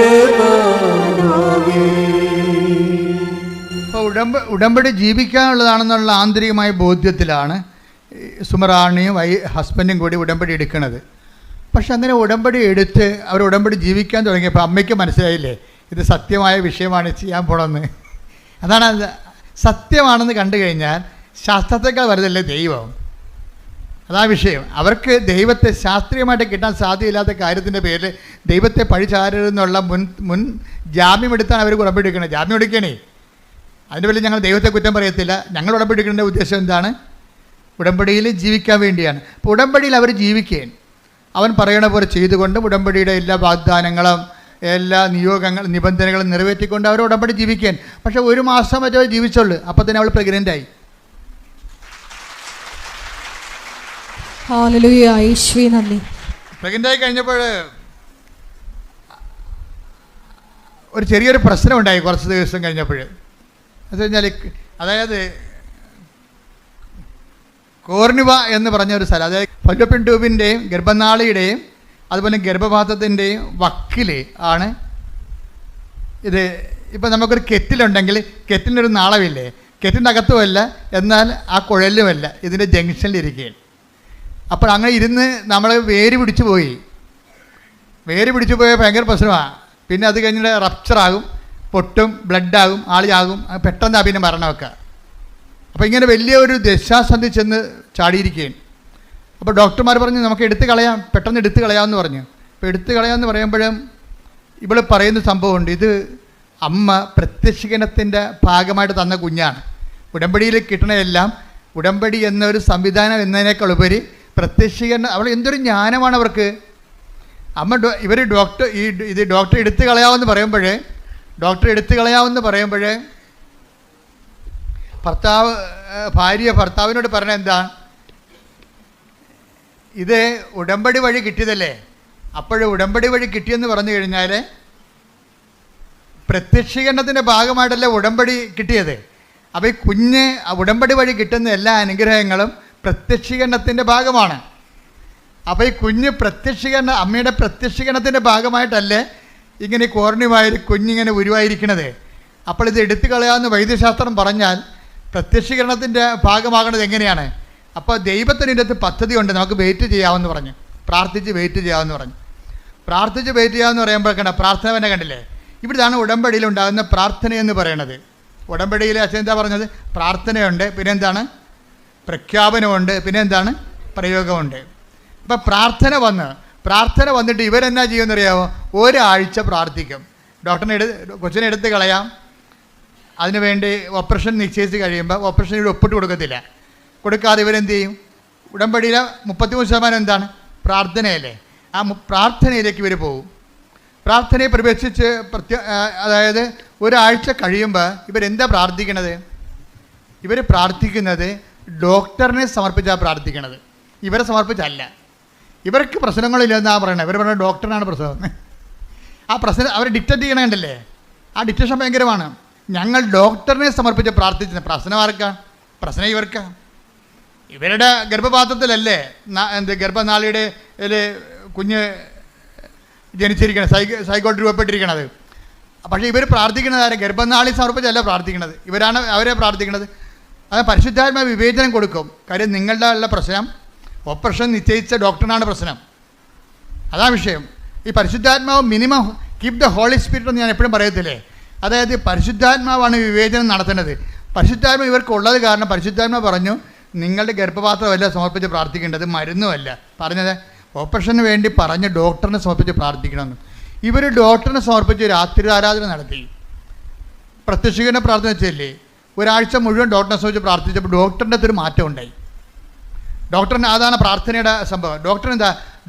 അപ്പോൾ ഉടമ്പടി ജീവിക്കാനുള്ളതാണെന്നുള്ള ആന്തരികമായ ബോധ്യത്തിലാണ് സുമറാണിയും ഹസ്ബൻഡും കൂടി ഉടമ്പടി എടുക്കുന്നത്. പക്ഷെ അങ്ങനെ ഉടമ്പടി എടുത്ത് അവർ ഉടമ്പടി ജീവിക്കാൻ തുടങ്ങിയപ്പോൾ അമ്മയ്ക്ക് മനസ്സിലായില്ലേ ഇത് സത്യമായ വിഷയമാണ് ചെയ്യാൻ പോണമെന്ന്. അതാണ് സത്യമാണെന്ന് കണ്ടു കഴിഞ്ഞാൽ ശാസ്ത്രത്തെക്കാൾ വലുതല്ലേ ദൈവം. അതാ വിഷയം. അവർക്ക് ദൈവത്തെ ശാസ്ത്രീയമായിട്ട് കിട്ടാൻ സാധ്യതയില്ലാത്ത കാര്യത്തിൻ്റെ പേരിൽ ദൈവത്തെ പഴിചാരരുന്നുള്ള മുൻ ജാമ്യമെടുത്താണ് അവർ ഉടമ്പടി എടുക്കുന്നത്. ജാമ്യം എടുക്കണേ. അതിൻ്റെ പേരിൽ ഞങ്ങൾ ദൈവത്തെ കുറ്റം പറയത്തില്ല. ഞങ്ങൾ ഉടമ്പടി എടുക്കേണ്ട ഉദ്ദേശം എന്താണ്? ഉടമ്പടിയിൽ ജീവിക്കാൻ വേണ്ടിയാണ്. അപ്പോൾ ഉടമ്പടിയിൽ അവർ ജീവിക്കുകയാണ്. അവൻ പറയണ പോലെ ചെയ്തുകൊണ്ട് ഉടമ്പടിയുടെ എല്ലാ വാഗ്ദാനങ്ങളും എല്ലാ നിബന്ധനകളും നിറവേറ്റിക്കൊണ്ട് അവർ ഉടമ്പടി ജീവിക്കാൻ. പക്ഷേ 1 മാസം മറ്റോ ജീവിച്ചുള്ളൂ. അപ്പോൾ തന്നെ അവൾ പ്രഗ്നൻ്റായി. പ്രഗ്നൻ്റായി കഴിഞ്ഞപ്പോൾ ഒരു ചെറിയൊരു പ്രശ്നം ഉണ്ടായി കുറച്ച് ദിവസം കഴിഞ്ഞപ്പോൾ. അത് കഴിഞ്ഞാൽ അതായത് കോർണിവ എന്ന് പറഞ്ഞ ഒരു സ്ഥലം, അതായത് ഫലോപ്പിയൻ ട്യൂബിൻ്റെയും ഗർഭനാളിയുടെയും അതുപോലെ ഗർഭപാത്രത്തിൻ്റെയും വക്കിൽ ആണ് ഇത്. ഇപ്പം നമുക്കൊരു കെറ്റിലുണ്ടെങ്കിൽ കെറ്റിലിനൊരു നാളമില്ലേ? കെറ്റിൻ്റെ അകത്തുമല്ല എന്നാൽ ആ കുഴലുമല്ല, ഇതിൻ്റെ ജംഗ്ഷനിലിരിക്കുകയാണ്. അപ്പോൾ അങ്ങനെ ഇരുന്ന് നമ്മൾ വേര് പിടിച്ചു പോയി ഭയങ്കര പ്രശ്നമാണ്. പിന്നെ അത് കഴിഞ്ഞിട്ട് റപ്ചറാകും, പൊട്ടും, ബ്ലഡാകും, ആളിയാകും, പെട്ടെന്ന് പിന്നെ മരണമൊക്കെ. അപ്പോൾ ഇങ്ങനെ വലിയ ഒരു ദശാസന്ധി ചെന്ന് ചാടിയിരിക്കുകയാണ്. അപ്പോൾ ഡോക്ടർമാർ പറഞ്ഞു നമുക്ക് എടുത്ത് കളയാം, പെട്ടെന്ന് എടുത്ത് കളയാമെന്ന് പറഞ്ഞു. അപ്പോൾ എടുത്ത് കളയാമെന്ന് പറയുമ്പോഴും ഇവൾ പറയുന്ന സംഭവമുണ്ട്. ഇത് അമ്മ പ്രത്യക്ഷീകരണത്തിൻ്റെ ഭാഗമായിട്ട് തന്ന കുഞ്ഞാണ്. ഉടമ്പടിയിൽ കിട്ടണതെല്ലാം ഉടമ്പടി എന്നൊരു സംവിധാനം എന്നതിനേക്കാൾ ഉപരി പ്രത്യക്ഷീകരണം. അവൾ എന്തൊരു ജ്ഞാനമാണ് അവർക്ക്. അമ്മ ഡോക്ടർ എടുത്ത് കളയാമെന്ന് പറയുമ്പോഴേ ഭാര്യ ഭർത്താവിനോട് പറഞ്ഞ എന്താ? ഇത് ഉടമ്പടി വഴി കിട്ടിയതല്ലേ. അപ്പോൾ ഉടമ്പടി വഴി കിട്ടിയെന്ന് പറഞ്ഞു കഴിഞ്ഞാൽ പ്രത്യക്ഷീകരണത്തിൻ്റെ ഭാഗമായിട്ടല്ലേ ഉടമ്പടി കിട്ടിയത്. അപ്പോൾ ഈ കുഞ്ഞ് ഉടമ്പടി വഴി കിട്ടുന്ന എല്ലാ അനുഗ്രഹങ്ങളും പ്രത്യക്ഷീകരണത്തിൻ്റെ ഭാഗമാണ്. അപ്പോൾ ഈ കുഞ്ഞ് അമ്മയുടെ പ്രത്യക്ഷീകരണത്തിൻ്റെ ഭാഗമായിട്ടല്ലേ ഇങ്ങനെ കോർണിവായൊരു കുഞ്ഞിങ്ങനെ ഉരുവായിരിക്കണത്. അപ്പോൾ ഇത് എടുത്തു കളയാമെന്ന് വൈദ്യശാസ്ത്രം പറഞ്ഞാൽ പ്രത്യക്ഷീകരണത്തിൻ്റെ ഭാഗമാകണത് എങ്ങനെയാണ്? അപ്പോൾ ദൈവത്തിന് ഇതിൻ്റെ പദ്ധതി ഉണ്ട്, നമുക്ക് വെയിറ്റ് ചെയ്യാമെന്ന് പറഞ്ഞു, പ്രാർത്ഥിച്ച് വെയിറ്റ് ചെയ്യാമെന്ന് പറഞ്ഞു. പ്രാർത്ഥിച്ച് വെയിറ്റ് ചെയ്യാമെന്ന് പറയുമ്പോൾ കണ്ട പ്രാർത്ഥന തന്നെ കണ്ടില്ലേ? ഇവിടുന്നാണ് ഉടമ്പടിയിൽ ഉണ്ടാകുന്ന പ്രാർത്ഥനയെന്ന് പറയണത്. ഉടമ്പടിയിൽ അച്ഛൻ എന്താ പറഞ്ഞത്? പ്രാർത്ഥനയുണ്ട്, പിന്നെ എന്താണ്? പ്രഖ്യാപനമുണ്ട്, പിന്നെ എന്താണ്? പ്രയോഗമുണ്ട്. അപ്പം പ്രാർത്ഥന വന്നിട്ട് ഇവരെന്നാ ചെയ്യുമെന്നറിയാമോ? ഒരാഴ്ച പ്രാർത്ഥിക്കും. കൊച്ചിനെ എടുത്ത് കളയാം, അതിനുവേണ്ടി ഓപ്പറേഷൻ നിശ്ചയിച്ച് കഴിയുമ്പോൾ ഓപ്പറേഷൻ ഒപ്പിട്ട് കൊടുക്കാതെ ഇവരെന്ത് ചെയ്യും? ഉടമ്പടിയിലെ 33% എന്താണ്? പ്രാർത്ഥനയല്ലേ? ആ പ്രാർത്ഥനയിലേക്ക് ഇവർ പോകും. പ്രാർത്ഥനയെ പ്രവേശിച്ച് അതായത് ഒരാഴ്ച കഴിയുമ്പോൾ ഇവരെന്താ പ്രാർത്ഥിക്കണത്? ഇവർ പ്രാർത്ഥിക്കുന്നത് ഡോക്ടറിനെ സമർപ്പിച്ചാണ് പ്രാർത്ഥിക്കണത്, ഇവരെ സമർപ്പിച്ചല്ല. ഇവർക്ക് പ്രശ്നങ്ങളില്ലെന്നാണ് പറയണത്. ഇവർ പറയുന്നത് ഡോക്ടറിനാണ് പ്രശ്നം. ആ പ്രശ്നം അവർ ഡിക്റ്റേറ്റ് ചെയ്യണണ്ടല്ലേ? ആ ഡിക്റ്റേഷൻ ഭയങ്കരമാണ്. ഞങ്ങൾ ഡോക്ടറിനെ സമർപ്പിച്ച് പ്രാർത്ഥിച്ചത്. പ്രശ്നം ആർക്കാണ്? പ്രശ്നം ഇവർക്കാണ്. ഇവരുടെ ഗർഭപാത്രത്തിലല്ലേ ഗർഭനാളിയുടെ കുഞ്ഞ് ജനിച്ചിരിക്കണത്, സൈക്കോട്ട് രൂപപ്പെട്ടിരിക്കണത്. പക്ഷേ ഇവർ പ്രാർത്ഥിക്കുന്നത് ആരെ? ഗർഭനാളി സമർപ്പിച്ചല്ല പ്രാർത്ഥിക്കുന്നത്, അവരെ പ്രാർത്ഥിക്കുന്നത്. അത് പരിശുദ്ധാത്മ വിവേചനം കൊടുക്കും. കാര്യം നിങ്ങളുടെ ഉള്ള പ്രശ്നം ഓപ്പറേഷൻ നിശ്ചയിച്ച ഡോക്ടറിനാണ് പ്രശ്നം, അതാ വിഷയം. ഈ പരിശുദ്ധാത്മാവ് minimum keep the Holy Spirit എന്ന് ഞാൻ എപ്പോഴും പറയത്തില്ലേ? അതായത് പരിശുദ്ധാത്മാവാണ് വിവേചനം നടത്തുന്നത്. പരിശുദ്ധാത്മ ഇവർക്കുള്ളത് കാരണം പരിശുദ്ധാത്മ പറഞ്ഞു നിങ്ങളുടെ ഗർഭപാത്രമല്ല സമർപ്പിച്ച് പ്രാർത്ഥിക്കേണ്ടത്, മരുന്നുമല്ല പറഞ്ഞത്. ഓപ്പറേഷന് വേണ്ടി പറഞ്ഞ് ഡോക്ടറിനെ സമർപ്പിച്ച് പ്രാർത്ഥിക്കണമെന്ന്. ഇവർ ഡോക്ടറിനെ സമർപ്പിച്ച് രാത്രി ആരാധന നടത്തി. പ്രത്യക്ഷീകരണ പ്രാർത്ഥന വെച്ചല്ലേ? ഒരാഴ്ച മുഴുവൻ ഡോക്ടറിനെ സമർപ്പിച്ച് പ്രാർത്ഥിച്ചപ്പോൾ ഡോക്ടറിൻ്റെ ഒരു മാറ്റം ഉണ്ടായി. ഡോക്ടറിന് അതാണ് പ്രാർത്ഥനയുടെ സംഭവം.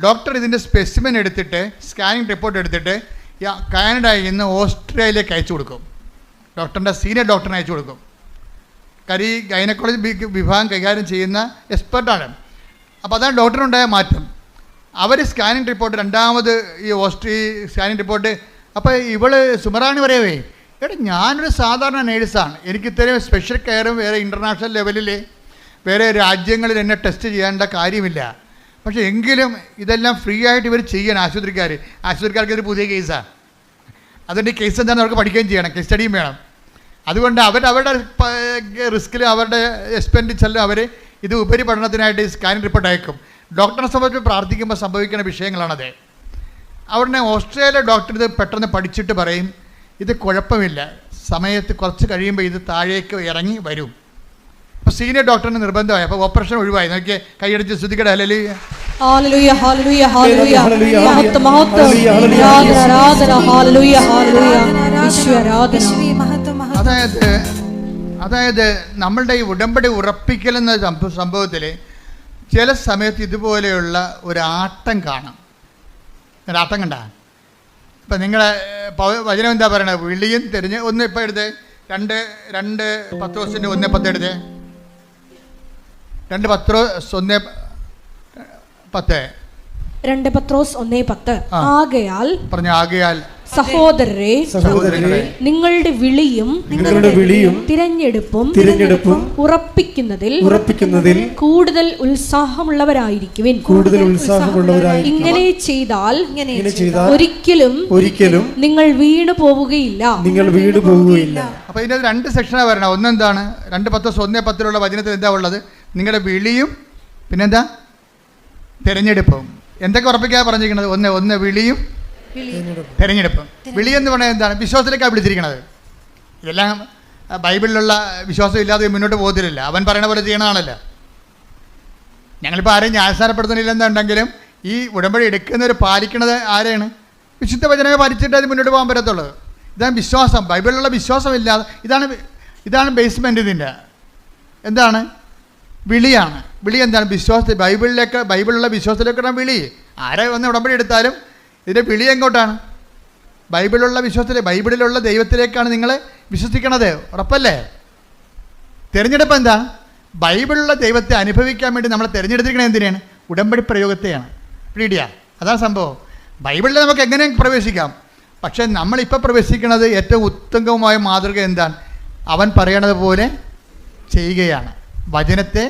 ഡോക്ടർ ഇതിൻ്റെ സ്പെസിമെൻ എടുത്തിട്ട് സ്കാനിങ് റിപ്പോർട്ട് എടുത്തിട്ട് കാനഡയിൽ നിന്ന് ഓസ്ട്രേലിയയിലേക്ക് അയച്ചു കൊടുക്കും. ഡോക്ടറിൻ്റെ സീനിയർ ഡോക്ടറിനെ അയച്ചു കൊടുക്കും. കാര്യം ഈ ഗൈനക്കോളജി വിഭാഗം കൈകാര്യം ചെയ്യുന്ന എക്സ്പെർട്ടാണ്. അപ്പോൾ അതാണ് ഡോക്ടറിനുണ്ടായ മാറ്റം. അവർ സ്കാനിങ് റിപ്പോർട്ട് രണ്ടാമത് ഈ സ്കാനിങ് റിപ്പോർട്ട് അപ്പോൾ സുമറാണി പറയവേ, എടാ ഞാനൊരു സാധാരണ നേഴ്സാണ്, എനിക്ക് ഇത്രയും സ്പെഷ്യൽ കെയറും വേറെ ഇൻ്റർനാഷണൽ ലെവലിൽ വേറെ രാജ്യങ്ങളിൽ എന്നെ ടെസ്റ്റ് ചെയ്യേണ്ട കാര്യമില്ല. പക്ഷേ എങ്കിലും ഇതെല്ലാം ഫ്രീ ആയിട്ട് ഇവർ ചെയ്യണം. ആശുപത്രിക്കാർക്ക് ഇതൊരു പുതിയ കേസാണ്. അതുകൊണ്ട് ഈ കേസ് എന്താണെന്ന് അവർക്ക് പഠിക്കുകയും ചെയ്യണം, കേസ് സ്റ്റഡിയും വേണം. അതുകൊണ്ട് അവരുടെ റിസ്കിൽ അവരുടെ എക്സ്പെൻഡിച്ചറിലും അവർ ഇത് ഉപരിപഠനത്തിനായിട്ട് സ്കാനിങ് റിപ്പോർട്ട് അയക്കും. ഡോക്ടറെ സംബന്ധിച്ച് പ്രാർത്ഥിക്കുമ്പോൾ സംഭവിക്കുന്ന വിഷയങ്ങളാണത്. അവിടെ ഓസ്ട്രേലിയ ഡോക്ടർ ഇത് പെട്ടെന്ന് പഠിച്ചിട്ട് പറയും ഇത് കുഴപ്പമില്ല, സമയത്ത് കുറച്ച് കഴിയുമ്പോൾ ഇത് താഴേക്ക് ഇറങ്ങി വരും. അപ്പോൾ സീനിയർ ഡോക്ടറിന് നിർബന്ധമായി. അപ്പോൾ ഓപ്പറേഷൻ ഒഴിവായി. നോക്കിയേ, കൈയടിച്ച് ശ്രദ്ധിക്കട്ടെ. ഹല്ലേലൂയ ഹല്ലേലൂയ ഹല്ലേലൂയ ഹല്ലേലൂയ മഹത്വം മഹത്വം ആരാധന ഹല്ലേലൂയ ഹല്ലേലൂയ ഈശ്വരാധന. അതായത് നമ്മളുടെ ഈ ഉടമ്പടി ഉറപ്പിക്കൽ എന്ന സംഭവത്തിൽ ചില സമയത്ത് ഇതുപോലെയുള്ള ഒരു ആട്ടം കാണാം. ഒരാട്ടം കണ്ട ഇപ്പം നിങ്ങളെ വചനം എന്താ പറയണത്? വിളിയും തിരിഞ്ഞ് ഒന്ന് ഇപ്പം എടുത്തേ, 2 പത്രോസിൻ്റെ 1:10 എടുത്തേ. 2 പത്രോസ് 1:10. 2 പത്രോസ് 1:10. ആകയാൽ സഹോദരരെ നിങ്ങളുടെ വിളിയും തിരഞ്ഞെടുപ്പും ഉറപ്പിക്കുന്നതിൽ കൂടുതൽ ഉത്സാഹമുള്ളവരായിരിക്കുവിൻ. ഇങ്ങനെ ചെയ്താൽ ഒരിക്കലും നിങ്ങൾ വീണു പോവുകയില്ല. അപ്പൊ ഇതിനകത്ത് 2 സെക്ഷനാണ് വരണം. ഒന്നെന്താണ്? 2 പത്രോസ് 1:10 വചനത്തിൽ എന്താ ഉള്ളത്? നിങ്ങളുടെ വിളിയും പിന്നെന്താ? തിരഞ്ഞെടുപ്പും. എന്തൊക്കെ ഉറപ്പിക്കാതെ പറഞ്ഞിരിക്കുന്നത്? ഒന്ന് വിളിയും തിരഞ്ഞെടുപ്പും. വിളി എന്ന് പറഞ്ഞാൽ എന്താണ്? വിശ്വാസത്തിലേക്കാണ് വിളിച്ചിരിക്കുന്നത്. ഇതെല്ലാം ബൈബിളിലുള്ള വിശ്വാസം ഇല്ലാതെ മുന്നോട്ട് പോകത്തില്ല. അവൻ പറയണ പോലെ ചെയ്യണതാണല്ലോ. ഞങ്ങളിപ്പോൾ ആരെയും ന്യായസ്ഥാനപ്പെടുത്തുന്നില്ലെന്നുണ്ടെങ്കിലും ഈ ഉടമ്പടി എടുക്കുന്നവർ പാലിക്കണത് ആരെയാണ്? വിശുദ്ധ വചനമേ പാലിച്ചിട്ട് അത് മുന്നോട്ട് പോകാൻ പറ്റത്തുള്ളൂ. ഇതാണ് വിശ്വാസം. ബൈബിളിലുള്ള വിശ്വാസമില്ലാതെ ഇതാണ് ബേസ്മെൻറ്റ്. ഇതിൻ്റെ എന്താണ്? വിളിയാണ്. വിളി എന്താണ്? ബൈബിളിലുള്ള വിശ്വാസത്തിലേക്കാണ് വിളി. ആരെ വന്ന് ഉടമ്പടി എടുത്താലും ഇതിൻ്റെ വിളി എങ്ങോട്ടാണ്? ബൈബിളിലുള്ള ദൈവത്തിലേക്കാണ് നിങ്ങൾ വിശ്വസിക്കണത്. ഉറപ്പല്ലേ? തിരഞ്ഞെടുപ്പ് എന്താണ്? ബൈബിളിലുള്ള ദൈവത്തെ അനുഭവിക്കാൻ വേണ്ടി നമ്മൾ തിരഞ്ഞെടുത്തിരിക്കണത് എന്തിനാണ്? ഉടമ്പടി പ്രയോഗത്തെയാണ്. പിടിയാ, അതാണ് സംഭവം. ബൈബിളിൽ നമുക്ക് എങ്ങനെ പ്രവേശിക്കാം. പക്ഷേ നമ്മളിപ്പോൾ പ്രവേശിക്കുന്നത് ഏറ്റവും ഉത്തമമായ മാതൃക എന്താണ്? അവൻ പറയണത് പോലെ ചെയ്യുകയാണ്. വചനത്തെ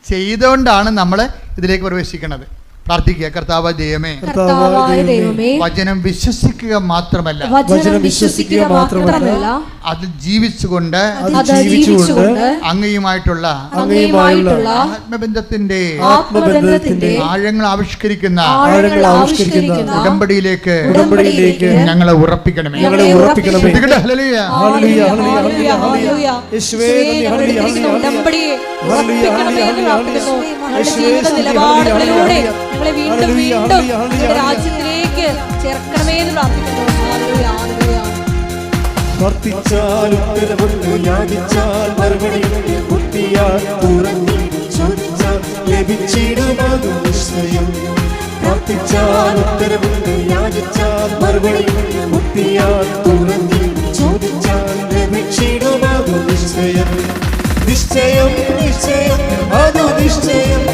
ചെയ്തുകൊണ്ടാണ് നമ്മൾ ഇതിലേക്ക് പ്രവേശിക്കുന്നത്. പ്രാർത്ഥിക്കുക. കർത്താവായ ദൈവമേ, വചനം വിശ്വസിക്കുക മാത്രമല്ല അത് ജീവിച്ചുകൊണ്ട് അങ്ങയുമായിട്ടുള്ള ആത്മബന്ധത്തിന്റെ ആഴങ്ങൾ ആവിഷ്കരിക്കുന്ന ഉടമ്പടിയിലേക്ക് ഞങ്ങളെ ഉറപ്പിക്കണമേ. ഞങ്ങളെ വീണ്ടും വീണ്ടും രാജ്യത്തിലേക്ക് ചേർക്കണമേ എന്ന് പ്രാർത്ഥിക്കുന്നു. പ്രാർത്ഥിച്ചാൽ ഉത്തരവുണ്ട്, യാചിച്ചാൽ മറുപടി, മുട്ടിയാൽ തുറന്നു ചോദിച്ചാൽ ലഭിച്ചിടുമതു നിശ്ചയം. പ്രാർത്ഥിച്ചാൽ ഉത്തരവുണ്ട്, യാചിച്ചാൽ മറുപടി, മുട്ടിയാൽ തുറന്നു ചോദിച്ചാൽ ലഭിച്ചിടുമതു നിശ്ചയം. നിശ്ചയം നിശ്ചയം അതു നിശ്ചയം,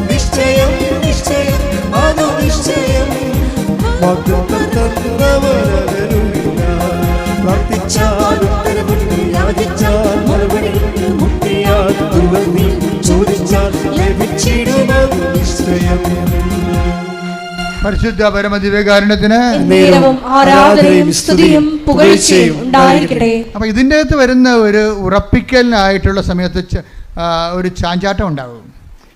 നിശ്ചയം നിശ്ചയം അതു നിശ്ചയം, പ്രാർത്ഥിച്ചാൽ ഉത്തരവുണ്ട്, യാചിച്ചാൽ മറുപടി, മുട്ടിയാൽ തുറന്നു ചോദിച്ചാൽ ലഭിച്ചിടുമതു നിശ്ചയം. പരിശുദ്ധ പരമദിവ്യകാരുണ്യത്തിന് ആരാധനയും സ്തുതിയും പുകഴ്ചയും ഉണ്ടായിരിക്കട്ടെ. അപ്പൊ ഇതിൻ്റെ അകത്ത് വരുന്ന ഒരു ഉറപ്പിക്കലിനായിട്ടുള്ള സമയത്ത് ഒരു ചാഞ്ചാട്ടം ഉണ്ടാകും.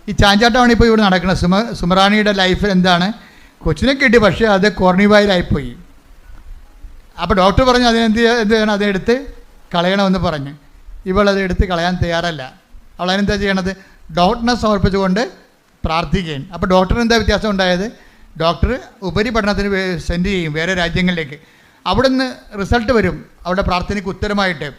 ഈ ചാഞ്ചാട്ടമാണ് ഇപ്പോൾ ഇവിടെ നടക്കുന്നത്. സുമറാണിയുടെ ലൈഫിൽ എന്താണ്, കൊച്ചിനെ കിട്ടി, പക്ഷേ അത് കോർണിവായിലായിപ്പോയി. അപ്പോൾ ഡോക്ടർ പറഞ്ഞു എന്ത് ചെയ്യണം, അതെടുത്ത് കളയണമെന്ന് പറഞ്ഞു. ഇവളത് എടുത്ത് കളയാൻ തയ്യാറല്ല. അവൾ അതിനെന്താ ചെയ്യണത്, ഡോക്ടറിനെ സമർപ്പിച്ചുകൊണ്ട് പ്രാർത്ഥിക്കുകയും. അപ്പോൾ ഡോക്ടറിന് എന്താ വ്യത്യാസം ഉണ്ടായത്, ഡോക്ടർ ഉപരിപഠനത്തിന് സെൻഡ് ചെയ്യും വേറെ രാജ്യങ്ങളിലേക്ക്. അവിടെ നിന്ന് റിസൾട്ട് വരും അവിടെ പ്രാർത്ഥനയ്ക്ക് ഉത്തരമായിട്ട്.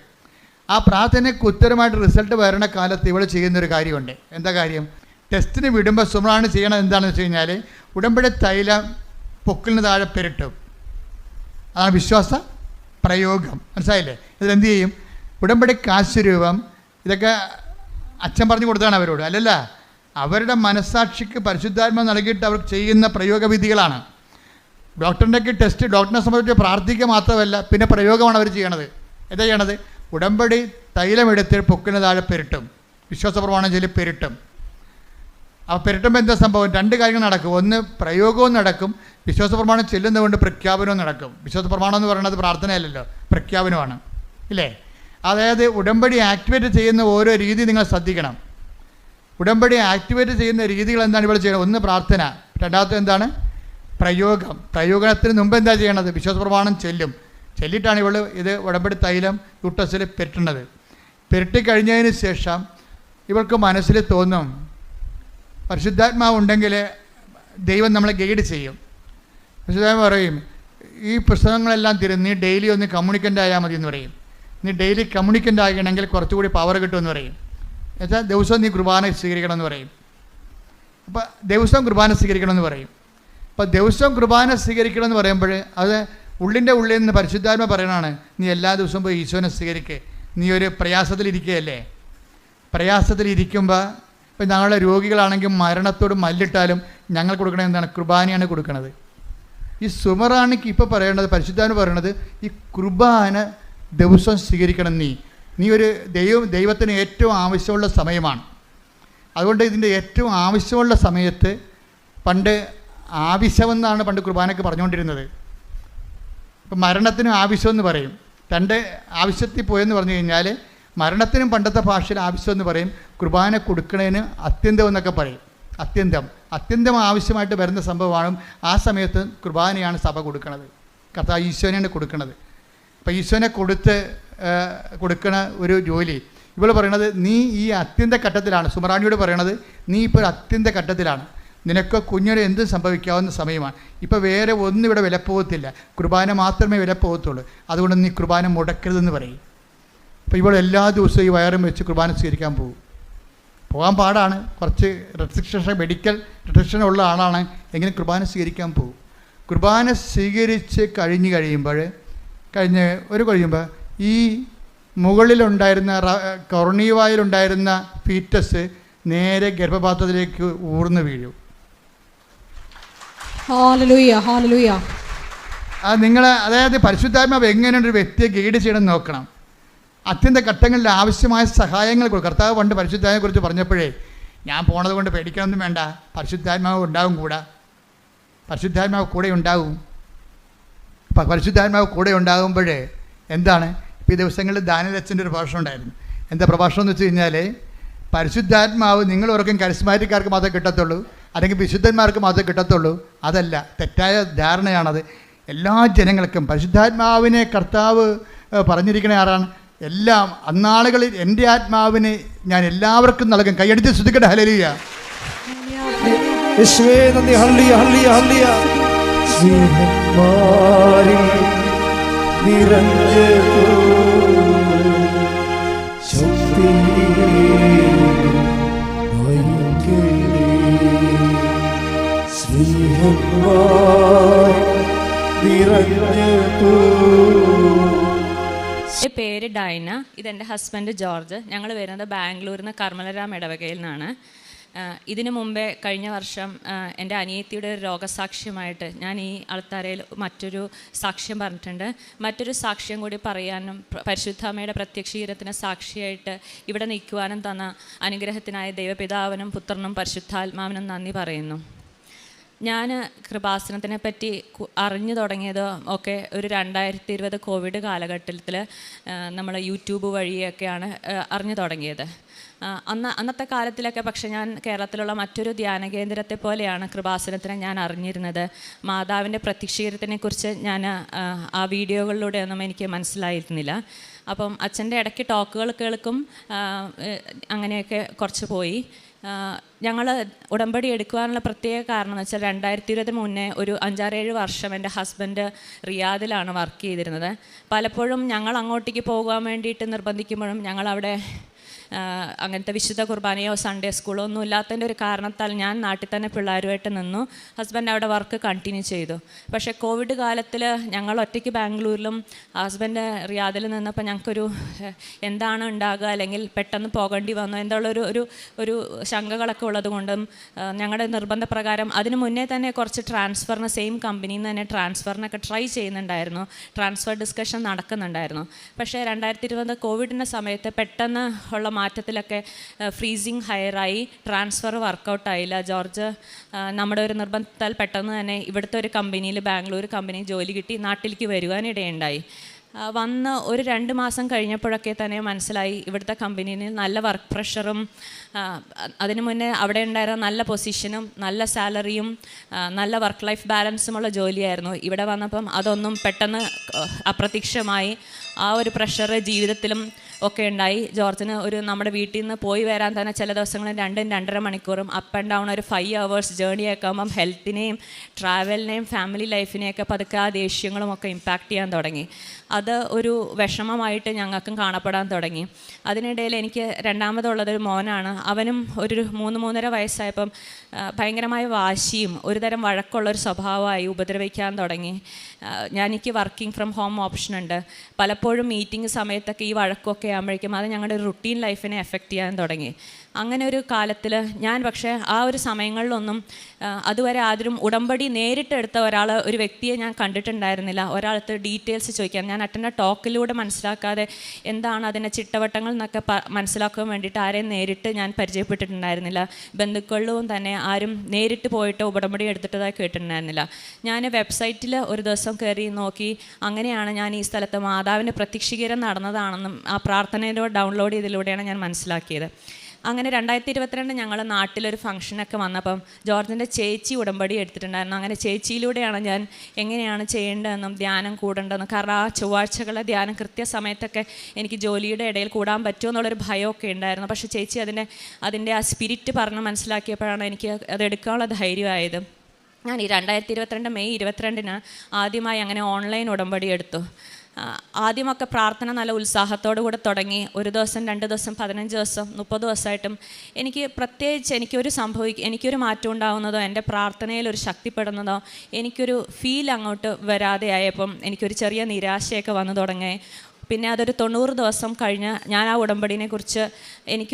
ആ പ്രാർത്ഥനയ്ക്ക് ഉത്തരമായിട്ട് റിസൾട്ട് വരണ കാലത്ത് ഇവൾ ചെയ്യുന്നൊരു കാര്യമുണ്ട്. എന്താ കാര്യം, ടെസ്റ്റിന് വിടുമ്പോൾ സുമറാണ് ചെയ്യണത് എന്താണെന്ന് വെച്ച് കഴിഞ്ഞാൽ ഉടമ്പടി തൈലം പൊക്കിളിന് താഴെ പെരട്ടും. അതാണ് വിശ്വാസ പ്രയോഗം. മനസ്സിലായില്ലേ? ഇതിലെന്ത് ചെയ്യും, ഉടമ്പടി കാശുരൂപം ഇതൊക്കെ അച്ഛൻ പറഞ്ഞു കൊടുത്താണ് അവരോട്, അല്ലല്ല, അവരുടെ മനസ്സാക്ഷിക്ക് പരിശുദ്ധാത്മ നൽകിയിട്ട് അവർ ചെയ്യുന്ന പ്രയോഗവിധികളാണ്. ഡോക്ടറിൻ്റെയൊക്കെ ടെസ്റ്റ് ഡോക്ടറിനെ സംബന്ധിച്ച് പ്രാർത്ഥിക്കുക മാത്രമല്ല, പിന്നെ പ്രയോഗമാണ് അവർ ചെയ്യണത്. എന്താ ചെയ്യണത്, ഉടമ്പടി തൈലമെടുത്ത് പൊക്കിന് താഴെ പെരട്ടും, വിശ്വാസ പ്രമാണം ചൊല്ലി പെരട്ടും. അപ്പോൾ പെരട്ടുമ്പോൾ എന്താ സംഭവം, രണ്ട് കാര്യങ്ങൾ നടക്കും. ഒന്ന്, പ്രയോഗവും നടക്കും, വിശ്വാസ പ്രമാണം ചെല്ലുന്നതുകൊണ്ട് പ്രഖ്യാപനവും നടക്കും. വിശ്വാസ പ്രമാണം എന്ന് പറയുന്നത് പ്രാർത്ഥനയല്ലല്ലോ, പ്രഖ്യാപനമാണ്, ഇല്ലേ? അതായത് ഉടമ്പടി ആക്ടിവേറ്റ് ചെയ്യുന്ന ഓരോ രീതി നിങ്ങൾ ശ്രദ്ധിക്കണം. ഉടമ്പടി ആക്ടിവേറ്റ് ചെയ്യുന്ന രീതികൾ എന്താണ് ഇവിടെ ചെയ്യുന്നത്, ഒന്ന് പ്രാർത്ഥന, രണ്ടാമത്തെ എന്താണ്, പ്രയോഗം. പ്രയോഗത്തിന് മുമ്പ് എന്താ ചെയ്യണത്, വിശ്വാസ പ്രമാണം ചെല്ലിയിട്ടാണ് ഇവൾ ഇത് ഉടമ്പടി തൈലം യൂട്ടസിൽ പെരട്ടുന്നത്. പെരട്ടിക്കഴിഞ്ഞതിന് ശേഷം ഇവൾക്ക് മനസ്സിൽ തോന്നും, പരിശുദ്ധാത്മാവ് ഉണ്ടെങ്കിൽ ദൈവം നമ്മളെ ഗൈഡ് ചെയ്യും. പരിശുദ്ധാത്മാവ് പറയും, ഈ പുസ്തകങ്ങളെല്ലാം നീ ഡെയിലി ഒന്ന് കമ്മ്യൂണിക്കൻ്റ് ആയാൽ മതി എന്ന് പറയും. നീ ഡെയിലി കമ്മ്യൂണിക്കൻ്റ് ആകണമെങ്കിൽ കുറച്ചുകൂടി പവർ കിട്ടുമെന്ന് പറയും. എന്നുവെച്ചാൽ ദിവസവും നീ കുർബാന സ്വീകരിക്കണമെന്ന് പറയും. അപ്പോൾ ദിവസവും കുർബാന സ്വീകരിക്കണമെന്ന് പറയും. അപ്പോൾ ദിവസവും കുർബാന സ്വീകരിക്കണമെന്ന് പറയുമ്പോൾ അത് ഉള്ളിൻ്റെ ഉള്ളിൽ നിന്ന് പരിശുദ്ധാത്മ പറയണതാണ്, നീ എല്ലാ ദിവസവും പോയി ഈശോനെ സ്വീകരിക്കുക. നീ ഒരു പ്രയാസത്തിലിരിക്കുകയല്ലേ, പ്രയാസത്തിലിരിക്കുമ്പോൾ ഇപ്പം ഞങ്ങളുടെ രോഗികളാണെങ്കിൽ മരണത്തോട് മല്ലിട്ടാലും ഞങ്ങൾ കൊടുക്കണത് എന്താണ്, കുർബാനയാണ് കൊടുക്കുന്നത്. ഈ സുമറാണിക്ക് ഇപ്പോൾ പറയേണ്ടത്, പരിശുദ്ധാത്മ പറയണത്, ഈ കുർബാന ദിവസം സ്വീകരിക്കണം. നീ ഒരു ദൈവത്തിന് ഏറ്റവും ആവശ്യമുള്ള സമയമാണ്. അതുകൊണ്ട് ഇതിൻ്റെ ഏറ്റവും ആവശ്യമുള്ള സമയത്ത് പണ്ട് ആവശ്യമെന്നാണ് പണ്ട് കുർബാനയ്ക്ക് പറഞ്ഞുകൊണ്ടിരുന്നത്. ഇപ്പം മരണത്തിനും ആവശ്യമെന്ന് പറയും. രണ്ട് ആവശ്യത്തിൽ പോയെന്ന് പറഞ്ഞു കഴിഞ്ഞാൽ മരണത്തിനും പണ്ടത്തെ ഭാഷയിൽ ആവശ്യമെന്ന് പറയും, കുർബാന കൊടുക്കണതിന് അത്യന്തം എന്നൊക്കെ പറയും. അത്യന്തം ആവശ്യമായിട്ട് വരുന്ന സംഭവമാണ്. ആ സമയത്ത് കുർബാനയാണ് സഭ കൊടുക്കുന്നത്, കർത്താവ് ഈശോനെയാണ് കൊടുക്കുന്നത്. അപ്പോൾ ഈശോനെ കൊടുക്കണ ഒരു ജോലി ഇവൾ പറയണത്, നീ ഈ അത്യന്ത ഘട്ടത്തിലാണ്. സുമറാണിയോട് പറയണത്, നീ ഇപ്പോൾ ഒരു അത്യന്ത ഘട്ടത്തിലാണ്, നിനക്ക് കുഞ്ഞിന് എന്തും സംഭവിക്കാവുന്ന സമയമാണ്. ഇപ്പോൾ വേറെ ഒന്നും ഇവിടെ വിലപ്പോകത്തില്ല, കുർബാന മാത്രമേ വിലപ്പോകത്തുള്ളൂ. അതുകൊണ്ട് നീ കുർബാന മുടക്കരുതെന്ന് പറയും. അപ്പോൾ ഇവൾ എല്ലാ ദിവസവും ഈ വയറും വെച്ച് കുർബാന സ്വീകരിക്കാൻ പോകാൻ പാടാണ്. കുറച്ച് റെസ്ട്രിക്ഷൻ, മെഡിക്കൽ റെസ്ട്രിക്ഷൻ ഉള്ള ആളാണ്, എങ്ങനെ കുർബാന സ്വീകരിക്കാൻ പോകും. കുർബാന സ്വീകരിച്ച് കഴിയുമ്പോൾ ഈ മുകളിലുണ്ടായിരുന്ന കൊർണിവായിലുണ്ടായിരുന്ന ഫീറ്റസ് നേരെ ഗർഭപാത്രത്തിലേക്ക് ഊർന്നു വീഴും. Hallelujah, hallelujah. നിങ്ങൾ അതായത് പരിശുദ്ധാത്മാവ് എങ്ങനെയാണ് ഒരു വ്യക്തിയെ ഗൈഡ് ചെയ്യണമെന്ന് നോക്കണം. അത്യന്ത ഘട്ടങ്ങളിൽ ആവശ്യമായ സഹായങ്ങൾ കൊടുക്കും. കർത്താവ് പണ്ട് പരിശുദ്ധാത്മാവിനെക്കുറിച്ച് പറഞ്ഞപ്പോഴേ ഞാൻ പോണത് കൊണ്ട് പേടിക്കണമെന്നും വേണ്ട, പരിശുദ്ധാത്മാവ് ഉണ്ടാവും കൂടെ, പരിശുദ്ധാത്മാവ് കൂടെ ഉണ്ടാവും. അപ്പം പരിശുദ്ധാത്മാവ് കൂടെ ഉണ്ടാകുമ്പോഴേ എന്താണ്, ഇപ്പോൾ ഈ ദിവസങ്ങളിൽ ദാനിയേൽ അച്ഛൻ്റെ ഒരു പ്രഭാഷണം ഉണ്ടായിരുന്നു. എന്താ പ്രഭാഷണം എന്ന് വെച്ച് കഴിഞ്ഞാൽ, പരിശുദ്ധാത്മാവ് നിങ്ങൾ ഓർക്കും കരിസ്മാറ്റിക്കാർക്ക് മാത്രമേ കിട്ടത്തുള്ളൂ, അല്ലെങ്കിൽ വിശുദ്ധന്മാർക്ക് മാത്രമേ കിട്ടത്തുള്ളൂ. അതല്ല, തെറ്റായ ധാരണയാണത്. എല്ലാ ജനങ്ങൾക്കും പരിശുദ്ധാത്മാവിനെ കർത്താവ് പറഞ്ഞിരിക്കണ ആരാണ്? എല്ലാം അന്നാളുകളിൽ എൻ്റെ ആത്മാവിനെ ഞാൻ എല്ലാവർക്കും നൽകും. കൈയടിച്ച് ശ്രദ്ധിക്കട്ടെ. ഹല്ലേലൂയ. യേശുവേ നന്ദി. ഹല്ലേലൂയ ഹല്ലേലൂയ ഹല്ലേലൂയ. സ്നേഹന്മാരിൽ നിറഞ്ഞു ശക്തി എൻ്റെ പേര് ഡൈന, ഇതെൻ്റെ ഹസ്ബൻഡ് ജോർജ്. ഞങ്ങൾ വരുന്നത് ബാംഗ്ലൂരിൽ നിന്ന് കർമ്മലരാം ഇടവകയിൽ നിന്നാണ്. ഇതിനു മുമ്പേ കഴിഞ്ഞ വർഷം എൻ്റെ അനിയത്തിയുടെ ഒരു രോഗസാക്ഷ്യമായിട്ട് ഞാൻ ഈ അൾത്താരയിൽ മറ്റൊരു സാക്ഷ്യം പറഞ്ഞിട്ടുണ്ട്. മറ്റൊരു സാക്ഷ്യം കൂടി പറയാനും പരിശുദ്ധാമ്മയുടെ പ്രത്യക്ഷീകരണത്തിന് സാക്ഷിയായിട്ട് ഇവിടെ നിൽക്കുവാനും തന്ന അനുഗ്രഹത്തിനായ ദൈവപിതാവിനും പുത്രനും പരിശുദ്ധാത്മാവിനും നന്ദി പറയുന്നു. ഞാൻ കൃപാസനത്തിനെ പറ്റി അറിഞ്ഞു തുടങ്ങിയത് ഒക്കെ ഒരു 2020 കോവിഡ് കാലഘട്ടത്തിൽ നമ്മൾ യൂട്യൂബ് വഴിയൊക്കെയാണ് അറിഞ്ഞു തുടങ്ങിയത്. അന്നത്തെ കാലത്തിലൊക്കെ പക്ഷേ ഞാൻ കേരളത്തിലുള്ള മറ്റൊരു ധ്യാന കേന്ദ്രത്തെ പോലെയാണ് കൃപാസനത്തിനെ ഞാൻ അറിഞ്ഞിരുന്നത്. മാതാവിൻ്റെ പ്രത്യക്ഷീകരണത്തെക്കുറിച്ച് ഞാൻ ആ വീഡിയോകളിലൂടെ ഒന്നും എനിക്ക് മനസ്സിലായിരുന്നില്ല. അപ്പം അച്ഛൻ്റെ ഇടയ്ക്ക് ടോക്കുകൾ കേൾക്കും, അങ്ങനെയൊക്കെ കുറച്ച് പോയി. ഞങ്ങൾ ഉടമ്പടി എടുക്കുവാനുള്ള പ്രത്യേക കാരണം എന്ന് വെച്ചാൽ 2020 മുന്നേ ഒരു 5-6 വർഷം എൻ്റെ ഹസ്ബൻഡ് റിയാദിലാണ് വർക്ക് ചെയ്തിരുന്നത്. പലപ്പോഴും ഞങ്ങൾ അങ്ങോട്ടേക്ക് പോകാൻ വേണ്ടിയിട്ട് നിർബന്ധിക്കുമ്പോഴും ഞങ്ങളവിടെ അങ്ങനത്തെ വിശുദ്ധ കുർബാനയോ സൺഡേ സ്കൂളോ ഒന്നും ഇല്ലാത്തതിൻ്റെ ഒരു കാരണത്താൽ ഞാൻ നാട്ടിൽ തന്നെ പിള്ളേരുമായിട്ട് നിന്നു. ഹസ്ബൻഡ് അവിടെ വർക്ക് കണ്ടിന്യൂ ചെയ്തു. പക്ഷേ കോവിഡ് കാലത്തിൽ ഞങ്ങൾ ഒറ്റയ്ക്ക് ബാംഗ്ലൂരിലും ഹസ്ബൻഡ് റിയാദിൽ നിന്നപ്പോൾ ഞങ്ങൾക്കൊരു എന്താണ് ഉണ്ടാകുക, അല്ലെങ്കിൽ പെട്ടെന്ന് പോകേണ്ടി വന്നു ഒരു ശങ്കകളൊക്കെ ഉള്ളത് കൊണ്ടും ഞങ്ങളുടെ നിർബന്ധപ്രകാരം അതിന് മുന്നേ തന്നെ കുറച്ച് ട്രാൻസ്ഫറിന് സെയിം കമ്പനിയിൽ നിന്ന് തന്നെ ട്രാൻസ്ഫറിനൊക്കെ ട്രൈ ചെയ്യുന്നുണ്ടായിരുന്നു. ട്രാൻസ്ഫർ ഡിസ്കഷൻ നടക്കുന്നുണ്ടായിരുന്നു. പക്ഷേ 2020 കോവിഡിൻ്റെ സമയത്ത് പെട്ടെന്ന് ഉള്ള മാറ്റത്തിലൊക്കെ ഫ്രീസിങ് ഹയറായി, ട്രാൻസ്ഫർ വർക്കൗട്ടായില്ല. ജോർജ് നമ്മുടെ ഒരു നിർബന്ധത്താൽ പെട്ടെന്ന് തന്നെ ഇവിടുത്തെ ഒരു കമ്പനിയിൽ, ബാംഗ്ലൂർ കമ്പനി ജോലി കിട്ടി നാട്ടിലേക്ക് വരുവാനിടയുണ്ടായി. വന്ന് ഒരു 2 മാസം കഴിഞ്ഞപ്പോഴൊക്കെ തന്നെ മനസ്സിലായി ഇവിടുത്തെ കമ്പനിയിൽ നല്ല വർക്ക് പ്രഷറും അതിനു മുന്നേ അവിടെ ഉണ്ടായിരുന്ന നല്ല പൊസിഷനും നല്ല സാലറിയും നല്ല വർക്ക് ലൈഫ് ബാലൻസുമുള്ള ജോലിയായിരുന്നു. ഇവിടെ വന്നപ്പം അതൊന്നും പെട്ടെന്ന് അപ്രത്യക്ഷമായി. ആ ഒരു പ്രഷർ ജീവിതത്തിലും ഒക്കെ ഉണ്ടായി. ജോർജിന് നമ്മുടെ വീട്ടിൽ നിന്ന് പോയി വരാൻ തന്നെ ചില ദിവസങ്ങളിൽ 2-2.5 മണിക്കൂറും അപ്പ് ആൻഡ് ഡൗൺ ഒരു 5 hours ജേണിയൊക്കെ ആകുമ്പം ഹെൽത്തിനെയും ട്രാവലിനെയും ഫാമിലി ലൈഫിനെയൊക്കെ പതുക്കെ ആ ദേഷ്യങ്ങളും ഒക്കെ ഇമ്പാക്റ്റ് ചെയ്യാൻ തുടങ്ങി. അത് ഒരു വിഷമമായിട്ട് ഞങ്ങൾക്കും കാണപ്പെടാൻ തുടങ്ങി. അതിനിടയിൽ എനിക്ക് രണ്ടാമതുള്ളതൊരു മോനാണ്. അവനും ഒരു 3-3.5 വയസ്സായപ്പം ഭയങ്കരമായ വാശിയും ഒരുതരം വഴക്കമുള്ളൊരു സ്വഭാവമായി ഉപദ്രവിക്കാൻ തുടങ്ങി. എനിക്ക് വർക്കിംഗ് ഫ്രം ഹോം ഓപ്ഷൻ ഉണ്ട്. പലപ്പോഴും മീറ്റിംഗ് സമയത്തൊക്കെ ഈ വഴക്കൊക്കെ ആകുമ്പോഴേക്കും അത് ഞങ്ങളുടെ ഒരു റുട്ടീൻ ലൈഫിനെ എഫക്റ്റ് ചെയ്യാൻ തുടങ്ങി. അങ്ങനെ ഒരു കാലത്തിൽ ഞാൻ പക്ഷേ ആ ഒരു സമയങ്ങളിലൊന്നും അതുവരെ ആരും ഉടമ്പടി നേരിട്ടെടുത്ത ഒരു വ്യക്തിയെ ഞാൻ കണ്ടിട്ടുണ്ടായിരുന്നില്ല. ഒരാളത്ത് ഡീറ്റെയിൽസ് ചോദിക്കാൻ ഞാൻ അറ്റൻഡ് ടോക്കിലൂടെ മനസ്സിലാക്കാതെ എന്താണ് അതിൻ്റെ ചിട്ടവട്ടങ്ങൾ എന്നൊക്കെ മനസ്സിലാക്കാൻ വേണ്ടിയിട്ട് ആരെയും നേരിട്ട് ഞാൻ പരിചയപ്പെട്ടിട്ടുണ്ടായിരുന്നില്ല. ബന്ധുക്കളിലും തന്നെ ആരും നേരിട്ട് പോയിട്ട് ഉടമ്പടി എടുത്തിട്ടതായി കേട്ടിട്ടുണ്ടായിരുന്നില്ല. ഞാൻ വെബ്സൈറ്റിൽ ഒരു ദിവസം കയറി നോക്കി. അങ്ങനെയാണ് ഞാൻ ഈ സ്ഥലത്ത് മാതാവിൻ്റെ പ്രത്യക്ഷീകരണം നടന്നതാണെന്നും ആ പ്രാർത്ഥനയിലൂടെ ഡൗൺലോഡ് ചെയ്തതിലൂടെയാണ് ഞാൻ മനസ്സിലാക്കിയത്. അങ്ങനെ 2022 ഞങ്ങൾ നാട്ടിലൊരു ഫംഗ്ഷനൊക്കെ വന്നപ്പം ജോർജിൻ്റെ ചേച്ചി ഉടമ്പടി എടുത്തിട്ടുണ്ടായിരുന്നു. അങ്ങനെ ചേച്ചിയിലൂടെയാണ് ഞാൻ എങ്ങനെയാണ് ചെയ്യേണ്ടതെന്നും ധ്യാനം കൂടേണ്ടതെന്നും, കാരണം ആ ചൊവ്വാഴ്ചകളെ ധ്യാനം കൃത്യസമയത്തൊക്കെ എനിക്ക് ജോലിയുടെ ഇടയിൽ കൂടാൻ പറ്റുമോ എന്നുള്ളൊരു ഭയമൊക്കെ ഉണ്ടായിരുന്നു. പക്ഷേ ചേച്ചി അതിൻ്റെ ആ സ്പിരിറ്റ് പറഞ്ഞ് മനസ്സിലാക്കിയപ്പോഴാണ് എനിക്ക് അതെടുക്കാനുള്ള ധൈര്യമായത്. ഞാൻ ഈ 2022 മെയ് 22 ആദ്യമായി അങ്ങനെ ഓൺലൈൻ ഉടമ്പടി എടുത്തു. ആദ്യമൊക്കെ പ്രാർത്ഥന നല്ല ഉത്സാഹത്തോടു കൂടെ തുടങ്ങി. 1 ദിവസം 2 ദിവസം 15 ദിവസം 30 ദിവസമായിട്ടും പ്രത്യേകിച്ച് എനിക്കൊരു മാറ്റം ഉണ്ടാകുന്നതോ എൻ്റെ പ്രാർത്ഥനയിൽ ഒരു ശക്തിപ്പെടുന്നതോ എനിക്കൊരു ഫീൽ അങ്ങോട്ട് വരാതെ ആയപ്പം എനിക്കൊരു ചെറിയ നിരാശയൊക്കെ വന്നു തുടങ്ങി. പിന്നെ അതൊരു 90 ദിവസം കഴിഞ്ഞ് ഞാൻ ആ ഉടമ്പടിനെ കുറിച്ച്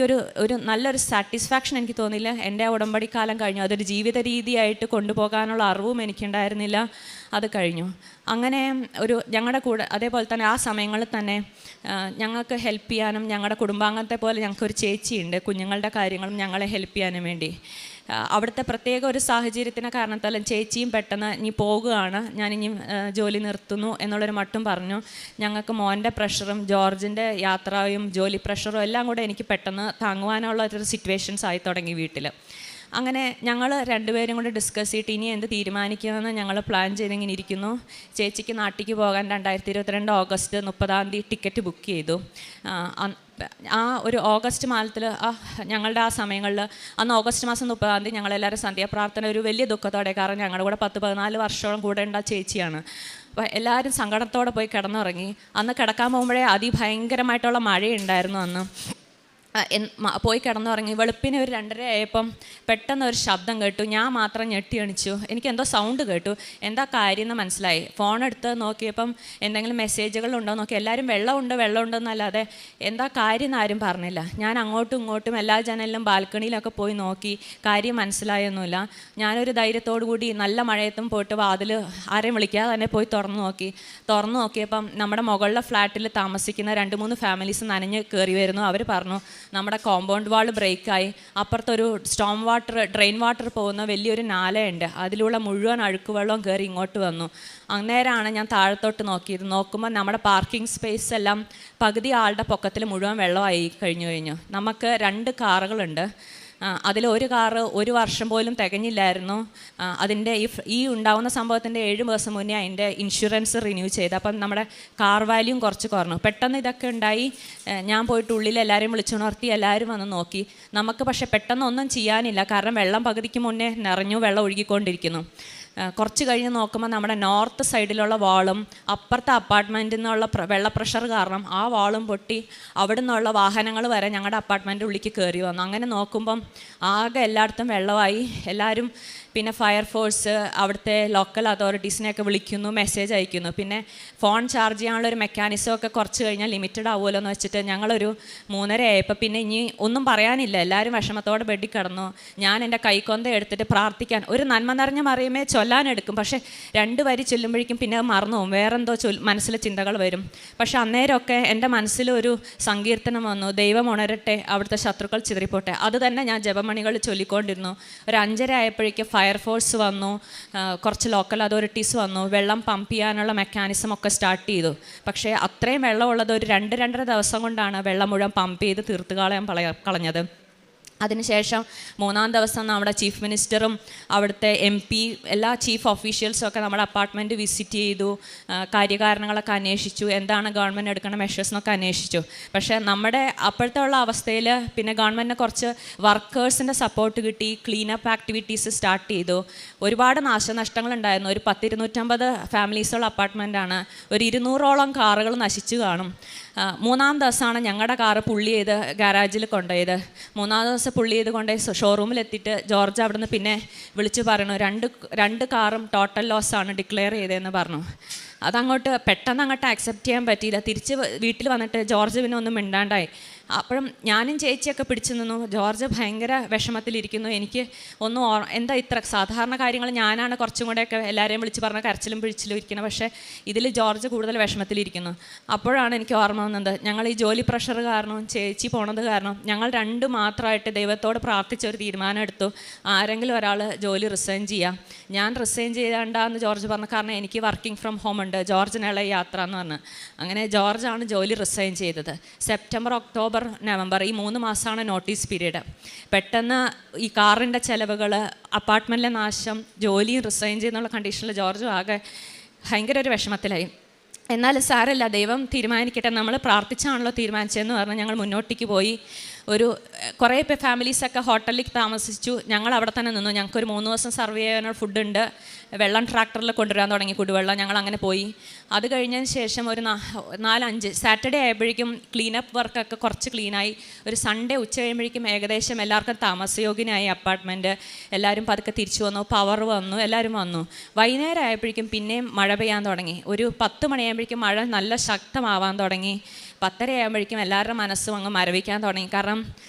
ഒരു നല്ലൊരു സാറ്റിസ്ഫാക്ഷൻ എനിക്ക് തോന്നിയില്ല. എൻ്റെ ആ ഉടമ്പടി കാലം കഴിഞ്ഞു. അതൊരു ജീവിത രീതിയായിട്ട് കൊണ്ടുപോകാനുള്ള അറിവും എനിക്കുണ്ടായിരുന്നില്ല. അത് കഴിഞ്ഞു. അങ്ങനെ ഞങ്ങളുടെ കൂടെ അതേപോലെ തന്നെ ആ സമയങ്ങളിൽ തന്നെ ഞങ്ങൾക്ക് ഹെൽപ്പ് ചെയ്യാനും, ഞങ്ങളുടെ കുടുംബാംഗത്തെ പോലെ ഞങ്ങൾക്കൊരു ചേച്ചിയുണ്ട്, കുഞ്ഞുങ്ങളുടെ കാര്യങ്ങളും ഞങ്ങളെ ഹെൽപ്പ് ചെയ്യാനും വേണ്ടി. അവിടുത്തെ പ്രത്യേക ഒരു സാഹചര്യത്തിൻ്റെ കാരണത്താലും ചേച്ചിയും പെട്ടെന്ന് ഇനി പോകുകയാണ്, ഞാനിനി ജോലി നിർത്തുന്നു എന്നുള്ളൊരു മട്ടും പറഞ്ഞു. ഞങ്ങൾക്ക് മോൻ്റെ പ്രഷറും ജോർജിൻ്റെ യാത്രയും ജോലി പ്രഷറും എല്ലാം കൂടെ എനിക്ക് പെട്ടെന്ന് താങ്ങുവാനുള്ള ഒരു സിറ്റുവേഷൻസ് ആയി തുടങ്ങി വീട്ടിൽ. അങ്ങനെ ഞങ്ങൾ രണ്ടുപേരും കൂടെ ഡിസ്കസ് ചെയ്തിട്ട് ഇനി എന്ത് തീരുമാനിക്കുമെന്ന് ഞങ്ങൾ പ്ലാൻ ചെയ്തിങ്ങനെ ഇരിക്കുന്നു. ചേച്ചിക്ക് നാട്ടിലേക്ക് പോകാൻ 2022 ഓഗസ്റ്റ് 30 ടിക്കറ്റ് ബുക്ക് ചെയ്തു. ആ ഒരു ഓഗസ്റ്റ് മാസത്തിൽ ഞങ്ങളുടെ ആ സമയങ്ങളിൽ അന്ന് ഓഗസ്റ്റ് മാസം 30 ഞങ്ങളെല്ലാവരും സന്ധ്യാപ്രാർത്ഥന ഒരു വലിയ ദുഃഖത്തോടെ, കാരണം ഞങ്ങളുടെ കൂടെ 10-14 വർഷത്തോളം കൂടെ ഉണ്ട ചേച്ചിയാണ്. അപ്പോൾ എല്ലാവരും സങ്കടത്തോടെ പോയി കിടന്നുറങ്ങി. അന്ന് കിടക്കാൻ പോകുമ്പോഴേ അതിഭയങ്കരമായിട്ടുള്ള മഴയുണ്ടായിരുന്നു. അന്ന് പോയി കിടന്നുറങ്ങി. വെളുപ്പിന് ഒരു 2:30 ആയപ്പം പെട്ടെന്ന് ഒരു ശബ്ദം കേട്ടു. ഞാൻ മാത്രം ഞെട്ടി എണിച്ചു. എനിക്കെന്തോ സൗണ്ട് കേട്ടു. എന്താ കാര്യം എന്ന് മനസ്സിലായി. ഫോൺ എടുത്ത് നോക്കിയപ്പം എന്തെങ്കിലും മെസ്സേജുകളുണ്ടോ നോക്കി. എല്ലാവരും വെള്ളമുണ്ട് എന്നല്ലാതെ എന്താ കാര്യം എന്ന് ആരും പറഞ്ഞില്ല. ഞാൻ അങ്ങോട്ടും ഇങ്ങോട്ടും എല്ലാ ജനലിലും ബാൽക്കണിയിലൊക്കെ പോയി നോക്കി. കാര്യം മനസ്സിലായൊന്നുമില്ല. ഞാനൊരു ധൈര്യത്തോടു കൂടി നല്ല മഴയത്തും പോയിട്ട് വാതിൽ ആരെയും വിളിക്കാതെ തന്നെ പോയി തുറന്നു നോക്കിയപ്പം നമ്മുടെ മുകളിലെ ഫ്ലാറ്റിൽ താമസിക്കുന്ന 2-3 ഫാമിലീസ് നനഞ്ഞ് കയറി വരുന്നു. അവർ പറഞ്ഞു, നമ്മുടെ കോമ്പൗണ്ട് വാൾ ബ്രേക്കായി, അപ്പുറത്തൊരു ഡ്രെയിൻ വാട്ടർ പോകുന്ന വലിയൊരു നാലയുണ്ട്, അതിലൂടെ മുഴുവൻ അഴുക്കുവെള്ളവും കയറി ഇങ്ങോട്ട് വന്നു. അന്നേരമാണ് ഞാൻ താഴത്തോട്ട് നോക്കുമ്പോൾ നമ്മുടെ പാർക്കിംഗ് സ്പേസ് എല്ലാം പകുതി ആളുടെ പൊക്കത്തിൽ മുഴുവൻ വെള്ളമായി കഴിഞ്ഞു. നമുക്ക് 2 കാറുകളുണ്ട്. അതിലൊരു കാറ് 1 വർഷം പോലും തികഞ്ഞില്ലായിരുന്നു. അതിൻ്റെ ഈ ഉണ്ടാകുന്ന സംഭവത്തിൻ്റെ 7 ദിവസം മുന്നേ അതിൻ്റെ ഇൻഷുറൻസ് റിന്യൂ ചെയ്ത്. അപ്പം നമ്മുടെ കാർ വാല്യൂം കുറച്ച് കുറഞ്ഞു. പെട്ടെന്ന് ഇതൊക്കെ ഉണ്ടായി. ഞാൻ പോയിട്ട് ഉള്ളിൽ എല്ലാവരെയും വിളിച്ചുണർത്തി. എല്ലാവരും വന്ന് നോക്കി. നമുക്ക് പക്ഷേ പെട്ടെന്നൊന്നും ചെയ്യാനില്ല, കാരണം വെള്ളം പകുതിക്ക് മുന്നേ നിറഞ്ഞു, വെള്ളം ഒഴുകിക്കൊണ്ടിരിക്കുന്നു. കുറച്ച് കഴിഞ്ഞ് നോക്കുമ്പോൾ നമ്മുടെ നോർത്ത് സൈഡിലുള്ള വാളും അപ്പുറത്തെ അപ്പാർട്ട്മെൻറ്റിൽ നിന്നുള്ള വെള്ള പ്രഷർ കാരണം ആ വാളും പൊട്ടി അവിടെ നിന്നുള്ള വാഹനങ്ങൾ വരെ ഞങ്ങളുടെ അപ്പാർട്ട്മെൻറ്റ് ഉള്ളിലേക്ക് കയറി വന്നു. അങ്ങനെ നോക്കുമ്പം ആകെ എല്ലായിടത്തും വെള്ളമായി. എല്ലാവരും പിന്നെ ഫയർഫോഴ്സ്, അവിടുത്തെ ലോക്കൽ അതോറിറ്റീസിനെയൊക്കെ വിളിക്കുന്നു, മെസ്സേജ് അയക്കുന്നു. പിന്നെ ഫോൺ ചാർജ് ചെയ്യാനുള്ളൊരു മെക്കാനിസം ഒക്കെ കുറച്ച് കഴിഞ്ഞാൽ ലിമിറ്റഡ് ആവുമല്ലോ എന്ന് വെച്ചിട്ട് ഞങ്ങളൊരു 3:30 ആയപ്പോൾ പിന്നെ ഇനി ഒന്നും പറയാനില്ല. എല്ലാവരും വിഷമത്തോടെ ബെഡിൽ കിടന്നു. ഞാൻ എൻ്റെ കൈക്കൊന്ത എടുത്തിട്ട് പ്രാർത്ഥിക്കാൻ, ഒരു നന്മ നിറഞ്ഞ മറിയുമേ ചൊല്ലാനെടുക്കും, പക്ഷേ 2 വരി ചൊല്ലുമ്പോഴേക്കും പിന്നെ അത് മറന്നു പോകും, വേറെന്തോ മനസ്സിൽ ചിന്തകൾ വരും. പക്ഷെ അന്നേരമൊക്കെ എൻ്റെ മനസ്സിലൊരു സങ്കീർത്തനം വന്നു, ദൈവം ഉണരട്ടെ, അവിടുത്തെ ശത്രുക്കൾ ചിതറിപ്പോട്ടെ. അത് തന്നെ ഞാൻ ജപമണികൾ ചൊല്ലിക്കൊണ്ടിരുന്നു. ഒരു 5:30 ആയപ്പോഴേക്കും ഫയർഫോഴ്സ് വന്നു, കുറച്ച് ലോക്കൽ അതോറിറ്റീസ് വന്നു, വെള്ളം പമ്പ് ചെയ്യാനുള്ള മെക്കാനിസം ഒക്കെ സ്റ്റാർട്ട് ചെയ്തു. പക്ഷേ അത്രയും വെള്ളമുള്ളത് ഒരു 2-2.5 ദിവസം കൊണ്ടാണ് വെള്ളം മുഴുവൻ പമ്പ് ചെയ്ത് തീർത്ത് കളഞ്ഞത്. അതിനുശേഷം 3-ാം ദിവസം നമ്മുടെ ചീഫ് മിനിസ്റ്ററും അവിടുത്തെ MP എല്ലാ ചീഫ് ഓഫീഷ്യൽസും ഒക്കെ നമ്മുടെ അപ്പാർട്ട്മെൻറ്റ് വിസിറ്റ് ചെയ്തു, കാര്യകാരണങ്ങളൊക്കെ അന്വേഷിച്ചു, എന്താണ് ഗവൺമെൻറ് എടുക്കുന്ന മെഷേഴ്സ് എന്നൊക്കെ അന്വേഷിച്ചു. പക്ഷേ നമ്മുടെ അപ്പോഴത്തെ ഉള്ള അവസ്ഥയിൽ പിന്നെ ഗവൺമെൻറ്റിന് കുറച്ച് വർക്കേഴ്സിൻ്റെ സപ്പോർട്ട് കിട്ടി, ക്ലീനപ്പ് ആക്ടിവിറ്റീസ് സ്റ്റാർട്ട് ചെയ്തു. ഒരുപാട് നാശനഷ്ടങ്ങളുണ്ടായിരുന്നു. ഒരു 10-250 ഫാമിലീസുള്ള അപ്പാർട്ട്മെൻറ്റാണ്. ഒരു 200ഓളം കാറുകൾ നശിച്ചു കാണും. 3-ാം ദിവസമാണ് ഞങ്ങളുടെ കാറ് പുള്ളി ചെയ്ത് ഗാരാജിൽ കൊണ്ടുപോയത്. 3-ാം ദിവസം പുള്ളി ചെയ്ത് കൊണ്ടുപോയി ഷോറൂമിലെത്തിയിട്ട് ജോർജ് അവിടെ നിന്ന് പിന്നെ വിളിച്ച് പറഞ്ഞു, രണ്ട് കാറും ടോട്ടൽ ലോസാണ് ഡിക്ലെയർ ചെയ്തതെന്ന് പറഞ്ഞു. അതങ്ങോട്ട് പെട്ടെന്ന് അങ്ങോട്ട് ആക്സെപ്റ്റ് ചെയ്യാൻ പറ്റിയില്ല. തിരിച്ച് വീട്ടിൽ വന്നിട്ട് ജോർജ് പിന്നെ ഒന്നും മിണ്ടാണ്ടായി. അപ്പോഴും ഞാനും ചേച്ചിയൊക്കെ പിടിച്ചു നിന്നു. ജോർജ് ഭയങ്കര വിഷമത്തിലിരിക്കുന്നു. എനിക്ക് ഒന്നും എന്താ ഇത്ര സാധാരണ കാര്യങ്ങൾ ഞാനാണ് കുറച്ചും കൂടെയൊക്കെ എല്ലാവരെയും വിളിച്ച് പറഞ്ഞ കരച്ചിലും പിടിച്ചിലും ഇരിക്കുന്നത്, പക്ഷേ ഇതിൽ ജോർജ് കൂടുതൽ വിഷമത്തിലിരിക്കുന്നു. അപ്പോഴാണ് എനിക്ക് ഓർമ്മ വന്നത്, ഞങ്ങൾ ഈ ജോലി പ്രഷർ കാരണം ചേച്ചി പോണത് കാരണം ഞങ്ങൾ 2 മാത്രമായിട്ട് ദൈവത്തോട് പ്രാർത്ഥിച്ച ഒരു തീരുമാനം എടുത്തു, ആരെങ്കിലും ഒരാൾ ജോലി റിസൈൻ ചെയ്യാം. ഞാൻ റിസൈൻ ചെയ്യണ്ടെന്ന് ജോർജ് പറഞ്ഞു, കാരണം എനിക്ക് വർക്കിംഗ് ഫ്രം ഹോം ഉണ്ട്, ജോർജിനുള്ള യാത്ര എന്ന് പറഞ്ഞു. അങ്ങനെ ജോർജാണ് ജോലി റിസൈൻ ചെയ്തത്. സെപ്റ്റംബർ, ഒക്ടോബർ, നവംബർ ഈ 3 മാസമാണ് നോട്ടീസ് പീരീഡ്. പെട്ടെന്ന് ഈ കാറിൻ്റെ ചിലവുകൾ, അപ്പാർട്ട്മെൻറ്റിലെ നാശം, ജോലിയും റിസൈൻ ചെയ്യുന്നുള്ള കണ്ടീഷനിൽ ജോർജ് ആകെ ഭയങ്കര ഒരു വിഷമത്തിലായി. എന്നാൽ സാരമില്ല, ദൈവം തീരുമാനിക്കട്ടെ, നമ്മൾ പ്രാർത്ഥിച്ചാണല്ലോ തീരുമാനിച്ചതെന്ന് പറഞ്ഞ് ഞങ്ങൾ മുന്നോട്ടേക്ക് പോയി. ഒരു കുറേ ഫാമിലീസൊക്കെ ഹോട്ടലിൽ താമസിച്ചു. ഞങ്ങൾ അവിടെ തന്നെ നിന്നു. ഞങ്ങൾക്കൊരു 3 ദിവസം സർവ് ചെയ്യാനുള്ള ഫുഡുണ്ട്. വെള്ളം ട്രാക്ടറിൽ കൊണ്ടുവരാൻ തുടങ്ങി, കുടിവെള്ളം. ഞങ്ങൾ അങ്ങനെ പോയി. അത് കഴിഞ്ഞതിന് ശേഷം ഒരു 4-5 സാറ്റർഡേ ആയപ്പോഴേക്കും ക്ലീനപ്പ് വർക്കൊക്കെ കുറച്ച് ക്ലീനായി. ഒരു സൺഡേ ഉച്ച കഴിയുമ്പോഴേക്കും ഏകദേശം എല്ലാവർക്കും താമസയോഗ്യനായി അപ്പാർട്ട്മെൻറ്റ്. എല്ലാവരും പതുക്കെ തിരിച്ചു വന്നു, പവർ വന്നു, എല്ലാവരും വന്നു. വൈകുന്നേരം ആയപ്പോഴേക്കും പിന്നെയും മഴ പെയ്യാൻ തുടങ്ങി. ഒരു 10 മണിയാകുമ്പോഴേക്കും മഴ നല്ല ശക്തമാവാൻ തുടങ്ങി. 10:30 ആകുമ്പോഴേക്കും എല്ലാവരുടെ മനസ്സും അങ്ങ് മരവിക്കാൻ തുടങ്ങി. കാരണം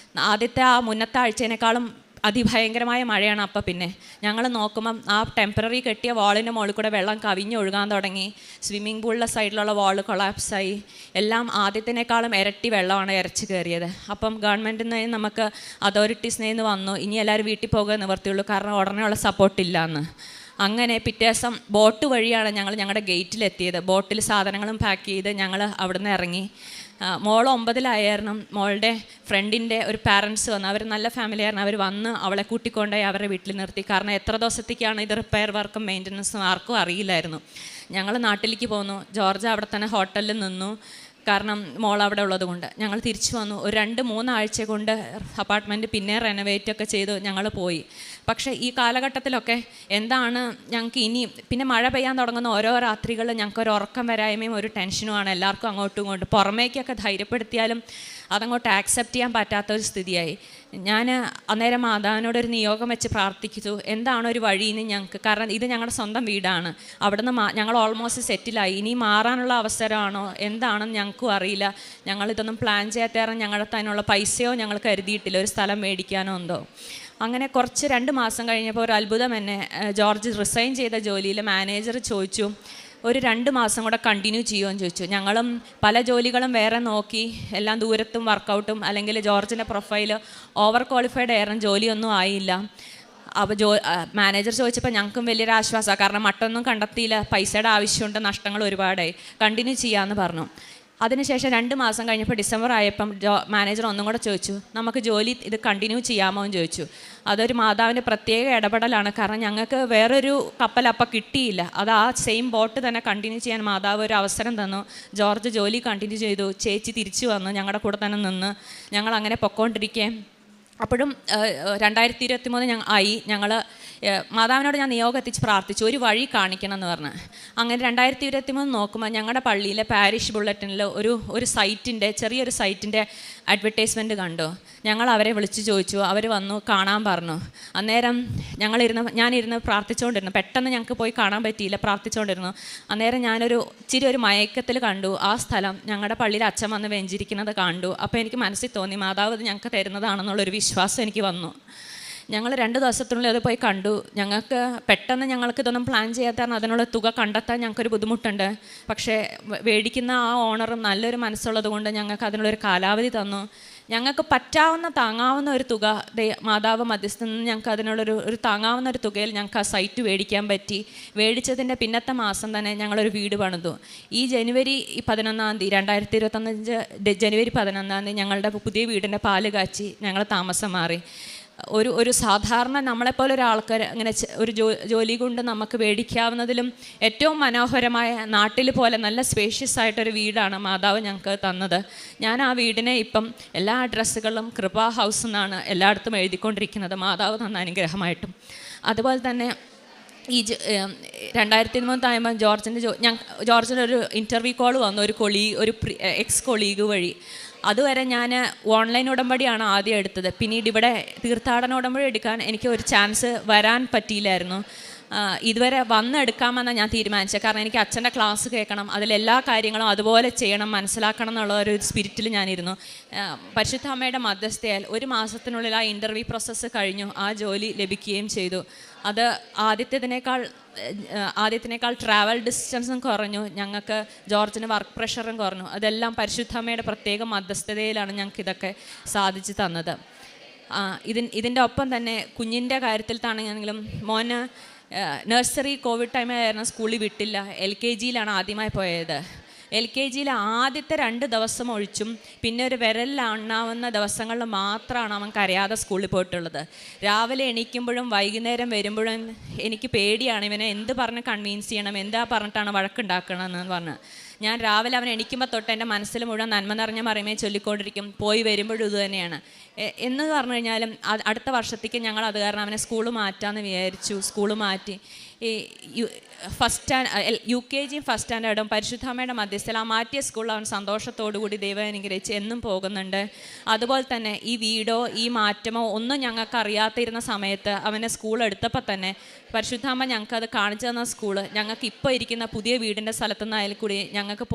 ആദ്യത്തെ ആ മുന്നത്തെ ആഴ്ചേനേക്കാളും അതിഭയങ്കരമായ മഴയാണ്. അപ്പം പിന്നെ ഞങ്ങൾ നോക്കുമ്പം ആ ടെമ്പററി കെട്ടിയ വാളിൻ്റെ മുകളിൽ കൂടെ വെള്ളം കവിഞ്ഞൊഴുകാൻ തുടങ്ങി. സ്വിമ്മിംഗ് പൂളിൻ്റെ സൈഡിലുള്ള വാള് കൊളാപ്സായി. എല്ലാം ആദ്യത്തിനേക്കാളും ഇരട്ടി വെള്ളമാണ് ഇരച്ച് കയറിയത്. അപ്പം ഗവൺമെൻറ്റിൽ നിന്ന് നമുക്ക് അതോറിറ്റീസിൽ നിന്ന് വന്നു, ഇനി എല്ലാവരും വീട്ടിൽ പോകുക നിവർത്തിയുള്ളൂ, കാരണം ഉടനെയുള്ള സപ്പോർട്ടില്ല എന്ന്. അങ്ങനെ പിറ്റേ ദിവസം ബോട്ട് വഴിയാണ് ഞങ്ങൾ ഞങ്ങളുടെ ഗേറ്റിലെത്തിയത്. ബോട്ടിൽ സാധനങ്ങളും പാക്ക് ചെയ്ത് ഞങ്ങൾ അവിടുന്ന് ഇറങ്ങി. മോൾ 9-ലായിരുന്നു. മോളുടെ ഫ്രണ്ടിൻ്റെ ഒരു പാരൻസ് വന്നു. അവർ നല്ല ഫാമിലി ആയിരുന്നു. അവർ വന്ന് അവളെ കൂട്ടിക്കൊണ്ടുപോയി അവരുടെ വീട്ടിൽ നിർത്തി. കാരണം എത്ര ദിവസത്തേക്കാണ് ഇത് റിപ്പയർ വർക്കും മെയിൻ്റനൻസും ആർക്കും അറിയില്ലായിരുന്നു. ഞങ്ങൾ നാട്ടിലേക്ക് പോന്നു. ജോർജ് അവിടെ തന്നെ ഹോട്ടലിൽ നിന്നു, കാരണം മോൾ അവിടെ ഉള്ളത് കൊണ്ട്. ഞങ്ങൾ തിരിച്ചു വന്നു. ഒരു 2-3 ആഴ്ച കൊണ്ട് അപ്പാർട്ട്മെൻറ്റ് പിന്നെ റെനോവേറ്റൊക്കെ ചെയ്തു ഞങ്ങൾ പോയി. പക്ഷേ ഈ കാലഘട്ടത്തിലൊക്കെ എന്താണ് ഞങ്ങൾക്ക് ഇനി പിന്നെ മഴ പെയ്യാൻ തുടങ്ങുന്ന ഓരോ രാത്രികളിൽ ഞങ്ങൾക്കൊരു ഉറക്കം വരായ്മയും ഒരു ടെൻഷനുമാണ് എല്ലാവർക്കും അങ്ങോട്ടും ഇങ്ങോട്ടും. പുറമേക്കൊക്കെ ധൈര്യപ്പെടുത്തിയാലും അതങ്ങോട്ട് ആക്സെപ്റ്റ് ചെയ്യാൻ പറ്റാത്തൊരു സ്ഥിതിയായി. ഞാൻ അന്നേരം മാതാവിനോടൊരു നിയോഗം വെച്ച് പ്രാർത്ഥിച്ചു, എന്താണ് ഒരു വഴിയെന്ന് ഞങ്ങൾക്ക്. കാരണം ഇത് ഞങ്ങളുടെ സ്വന്തം വീടാണ്. അവിടുന്ന് ഞങ്ങൾ ഓൾമോസ്റ്റ് സെറ്റിലായി. ഇനി മാറാനുള്ള അവസരമാണോ എന്താണെന്ന് ഞങ്ങൾക്കും അറിയില്ല. ഞങ്ങളിതൊന്നും പ്ലാൻ ചെയ്യാത്തേറെ ഞങ്ങളുടെ അതിനുള്ള പൈസയോ ഞങ്ങൾ കരുതിയിട്ടില്ല, ഒരു സ്ഥലം മേടിക്കാനോ എന്തോ. അങ്ങനെ കുറച്ച് 2 മാസം കഴിഞ്ഞപ്പോൾ ഒരു അത്ഭുതം എന്നെ. ജോർജ് റിസൈൻ ചെയ്ത ജോലിയിൽ മാനേജർ ചോദിച്ചു, ഒരു 2 മാസം കൂടെ കണ്ടിന്യൂ ചെയ്യുമെന്ന് ചോദിച്ചു. ഞങ്ങളും പല ജോലികളും വേറെ നോക്കി, എല്ലാം ദൂരത്തും വർക്കൗട്ടും, അല്ലെങ്കിൽ ജോർജിൻ്റെ പ്രൊഫൈൽ ഓവർ ക്വാളിഫൈഡ് ആയിരുന്നു, ജോലിയൊന്നും ആയില്ല. അപ്പോൾ മാനേജർ ചോദിച്ചപ്പോൾ ഞങ്ങൾക്കും വലിയൊരു ആശ്വാസമാണ്, കാരണം മറ്റൊന്നും കണ്ടെത്തിയില്ല, പൈസയുടെ ആവശ്യമുണ്ട്, നഷ്ടങ്ങൾ ഒരുപാടായി, കണ്ടിന്യൂ ചെയ്യാമെന്ന് പറഞ്ഞു. അതിനുശേഷം 2 മാസം കഴിഞ്ഞപ്പോൾ ഡിസംബർ ആയപ്പം മാനേജർ ഒന്നും കൂടെ ചോദിച്ചു, നമുക്ക് ജോലി ഇത് കണ്ടിന്യൂ ചെയ്യാമോ എന്ന് ചോദിച്ചു. അതൊരു മാതാവിൻ്റെ പ്രത്യേക ഇടപെടലാണ്. കാരണം ഞങ്ങൾക്ക് വേറൊരു കപ്പൽ അപ്പം കിട്ടിയില്ല. അത് ആ സെയിം ബോട്ട് തന്നെ കണ്ടിന്യൂ ചെയ്യാൻ മാതാവ് ഒരു അവസരം തന്നു. ജോർജ് ജോലി കണ്ടിന്യൂ ചെയ്തു. ചേച്ചി തിരിച്ചു വന്നു, ഞങ്ങളുടെ കൂടെ തന്നെ നിന്ന്. ഞങ്ങൾ അങ്ങനെ പൊക്കോണ്ടിരിക്കേ അപ്പോഴും 2023 ഞങ്ങൾ മാതാവിനോട് ഞാൻ നിയോഗം എത്തിച്ച് പ്രാർത്ഥിച്ചു, ഒരു വഴി കാണിക്കണം എന്ന് പറഞ്ഞ്. അങ്ങനെ 2023 നോക്കുമ്പോൾ ഞങ്ങളുടെ പള്ളിയിലെ പാരിഷ് ബുള്ളറ്റിനിൽ ഒരു സൈറ്റിൻ്റെ ചെറിയൊരു സൈറ്റിൻ്റെ അഡ്വർടൈസ്മെൻറ്റ് കണ്ടു. ഞങ്ങൾ അവരെ വിളിച്ച് ചോദിച്ചു. അവർ വന്നു, കാണാൻ പറഞ്ഞു. അന്നേരം ഞാനിരുന്ന് പ്രാർത്ഥിച്ചുകൊണ്ടിരുന്നു. പെട്ടെന്ന് ഞങ്ങൾക്ക് പോയി കാണാൻ പറ്റിയില്ല, പ്രാർത്ഥിച്ചുകൊണ്ടിരുന്നു. അന്നേരം ഞാനൊരു മയക്കത്തിൽ കണ്ടു ആ സ്ഥലം. ഞങ്ങളുടെ പള്ളിയിൽ അച്ഛൻ വന്ന് വെഞ്ചിരിക്കുന്നത് കണ്ടു. അപ്പോൾ എനിക്ക് മനസ്സിൽ തോന്നി, മാതാവ് ഇത് ഞങ്ങൾക്ക് തരുന്നതാണെന്നുള്ളൊരു വിശ്വാസം എനിക്ക് വന്നു. ഞങ്ങൾ 2 ദിവസത്തിനുള്ളിൽ അത് പോയി കണ്ടു. ഞങ്ങൾക്ക് പെട്ടെന്ന് ഇതൊന്നും പ്ലാൻ ചെയ്യാത്തതാണ്, അതിനുള്ള തുക കണ്ടെത്താൻ ഞങ്ങൾക്കൊരു ബുദ്ധിമുട്ടുണ്ട്. പക്ഷേ മേടിക്കുന്ന ആ ഓണറും നല്ലൊരു മനസ്സുള്ളത് കൊണ്ട് ഞങ്ങൾക്ക് അതിനുള്ളൊരു കാലാവധി തന്നു. ഞങ്ങൾക്ക് പറ്റാവുന്ന താങ്ങാവുന്ന ഒരു തുക മാതാവ് മധ്യസ്ഥ നിന്ന് ഞങ്ങൾക്ക് അതിനുള്ളൊരു താങ്ങാവുന്ന ഒരു തുകയിൽ ഞങ്ങൾക്ക് ആ സൈറ്റ് മേടിക്കാൻ പറ്റി. മേടിച്ചതിൻ്റെ പിന്നത്തെ മാസം തന്നെ ഞങ്ങളൊരു വീട് പണിതു. ഈ ജനുവരി 11-ാം തീയതി 2025 ജനുവരി 11-ാം തീയതി ഞങ്ങളുടെ പുതിയ വീടിൻ്റെ പാല് കാച്ചി ഞങ്ങൾ താമസം മാറി. ഒരു സാധാരണ നമ്മളെപ്പോലെ ഒരാൾക്കാർ അങ്ങനെ ഒരു ജോലി കൊണ്ട് നമുക്ക് മേടിക്കാവുന്നതിലും ഏറ്റവും മനോഹരമായ നാട്ടിൽ പോലെ നല്ല സ്പേഷ്യസ് ആയിട്ടൊരു വീടാണ് മാതാവ് ഞങ്ങൾക്ക് തന്നത്. ഞാൻ ആ വീടിനെ ഇപ്പം എല്ലാ അഡ്രസ്സുകളും കൃപാ ഹൗസ് എന്നാണ് എല്ലായിടത്തും എഴുതിക്കൊണ്ടിരിക്കുന്നത്, മാതാവ് തന്ന അനുഗ്രഹമായിട്ടും. അതുപോലെ തന്നെ ഈ 2023 ആകുമ്പോൾ ജോർജിൻ്റെ ഒരു ഇൻ്റർവ്യൂ കോൾ വന്നു, ഒരു എക്സ് കൊളീഗ് വഴി. അതുവരെ ഞാൻ ഓൺലൈൻ ഉടമ്പടിയാണ് ആദ്യം എടുത്തത്. പിന്നീട് ഇവിടെ തീർത്ഥാടന ഉടമ്പടി എടുക്കാൻ എനിക്ക് ഒരു ചാൻസ് വരാൻ പറ്റിയില്ലായിരുന്നു. ഇതുവരെ വന്നെടുക്കാമെന്നാണ് ഞാൻ തീരുമാനിച്ചത്. കാരണം എനിക്ക് അച്ഛൻ്റെ ക്ലാസ് കേൾക്കണം, അതിലെല്ലാ കാര്യങ്ങളും അതുപോലെ ചെയ്യണം, മനസ്സിലാക്കണം എന്നുള്ള ഒരു സ്പിരിറ്റിൽ ഞാനിരുന്നു. പരിശുദ്ധ അമ്മയുടെ മധ്യസ്ഥയാൽ 1 മാസത്തിനുള്ളിൽ ആ ഇൻ്റർവ്യൂ പ്രോസസ്സ് കഴിഞ്ഞു. ആ ജോലി ലഭിക്കുകയും ചെയ്തു. അത് ആദ്യത്തിനേക്കാൾ ട്രാവൽ ഡിസ്റ്റൻസും കുറഞ്ഞു. ഞങ്ങൾക്ക് ജോർജിന് വർക്ക് പ്രഷറും കുറഞ്ഞു. അതെല്ലാം പരിശുദ്ധ അമ്മയുടെ പ്രത്യേക മധ്യസ്ഥതയിലാണ് ഞങ്ങൾക്ക് ഇതൊക്കെ സാധിച്ചു തന്നത്. ഇതിൻ്റെ ഒപ്പം തന്നെ കുഞ്ഞിൻ്റെ കാര്യത്തിൽ താണെങ്കിലും മോന് നഴ്സറി കോവിഡ് ടൈമിലായിരുന്നു, സ്കൂളിൽ വിട്ടില്ല. LKGയിലാണ് ആദ്യമായി പോയത്. LKGയിൽ ആദ്യത്തെ 2 ദിവസം ഒഴിച്ചും പിന്നെ ഒരു വിരലിലെണ്ണാവുന്ന ദിവസങ്ങളിൽ മാത്രമാണ് അവൻ കരയാതെ സ്കൂളിൽ പോയിട്ടുള്ളത്. രാവിലെ എണീക്കുമ്പോഴും വൈകുന്നേരം വരുമ്പോഴും എനിക്ക് പേടിയാണ് ഇവനെ എന്ത് പറഞ്ഞ് കൺവീൻസ് ചെയ്യണം, എന്താ പറഞ്ഞിട്ടാണ് വഴക്കുണ്ടാക്കണമെന്ന് പറഞ്ഞ്. ഞാൻ രാവിലെ അവൻ എണീക്കുമ്പോൾ തൊട്ട് എൻ്റെ മനസ്സിൽ മുഴുവൻ നന്മ നിറഞ്ഞ മറിമയെ ചൊല്ലിക്കൊണ്ടിരിക്കും. പോയി വരുമ്പോഴും ഇത് തന്നെയാണ്. എന്ന് പറഞ്ഞു കഴിഞ്ഞാലും അടുത്ത വർഷത്തേക്ക് ഞങ്ങൾ അത് കാരണം അവനെ സ്കൂൾ മാറ്റാമെന്ന് വിചാരിച്ചു. സ്കൂൾ മാറ്റി ഈ UKG ഫസ്റ്റ് സ്റ്റാൻഡേർഡും പരിശുദ്ധാമ്മയുടെ മധ്യസ്ഥയിൽ ആ മാറ്റിയ സ്കൂളിൽ അവൻ സന്തോഷത്തോടുകൂടി ദൈവം അനുഗ്രഹിച്ച് എന്നും പോകുന്നുണ്ട്. അതുപോലെ തന്നെ ഈ വീടോ ഈ മാറ്റമോ ഒന്നും ഞങ്ങൾക്ക് അറിയാത്തിരുന്ന സമയത്ത് അവനെ സ്കൂൾ എടുത്തപ്പോൾ തന്നെ പരിശുദ്ധാമ്മ ഞങ്ങൾക്ക് അത് കാണിച്ചു തന്ന സ്കൂള് ഞങ്ങൾക്ക് ഇപ്പോൾ ഇരിക്കുന്ന പുതിയ വീടിൻ്റെ സ്ഥലത്തു നിന്നായാലും കൂടി ഞങ്ങൾക്ക്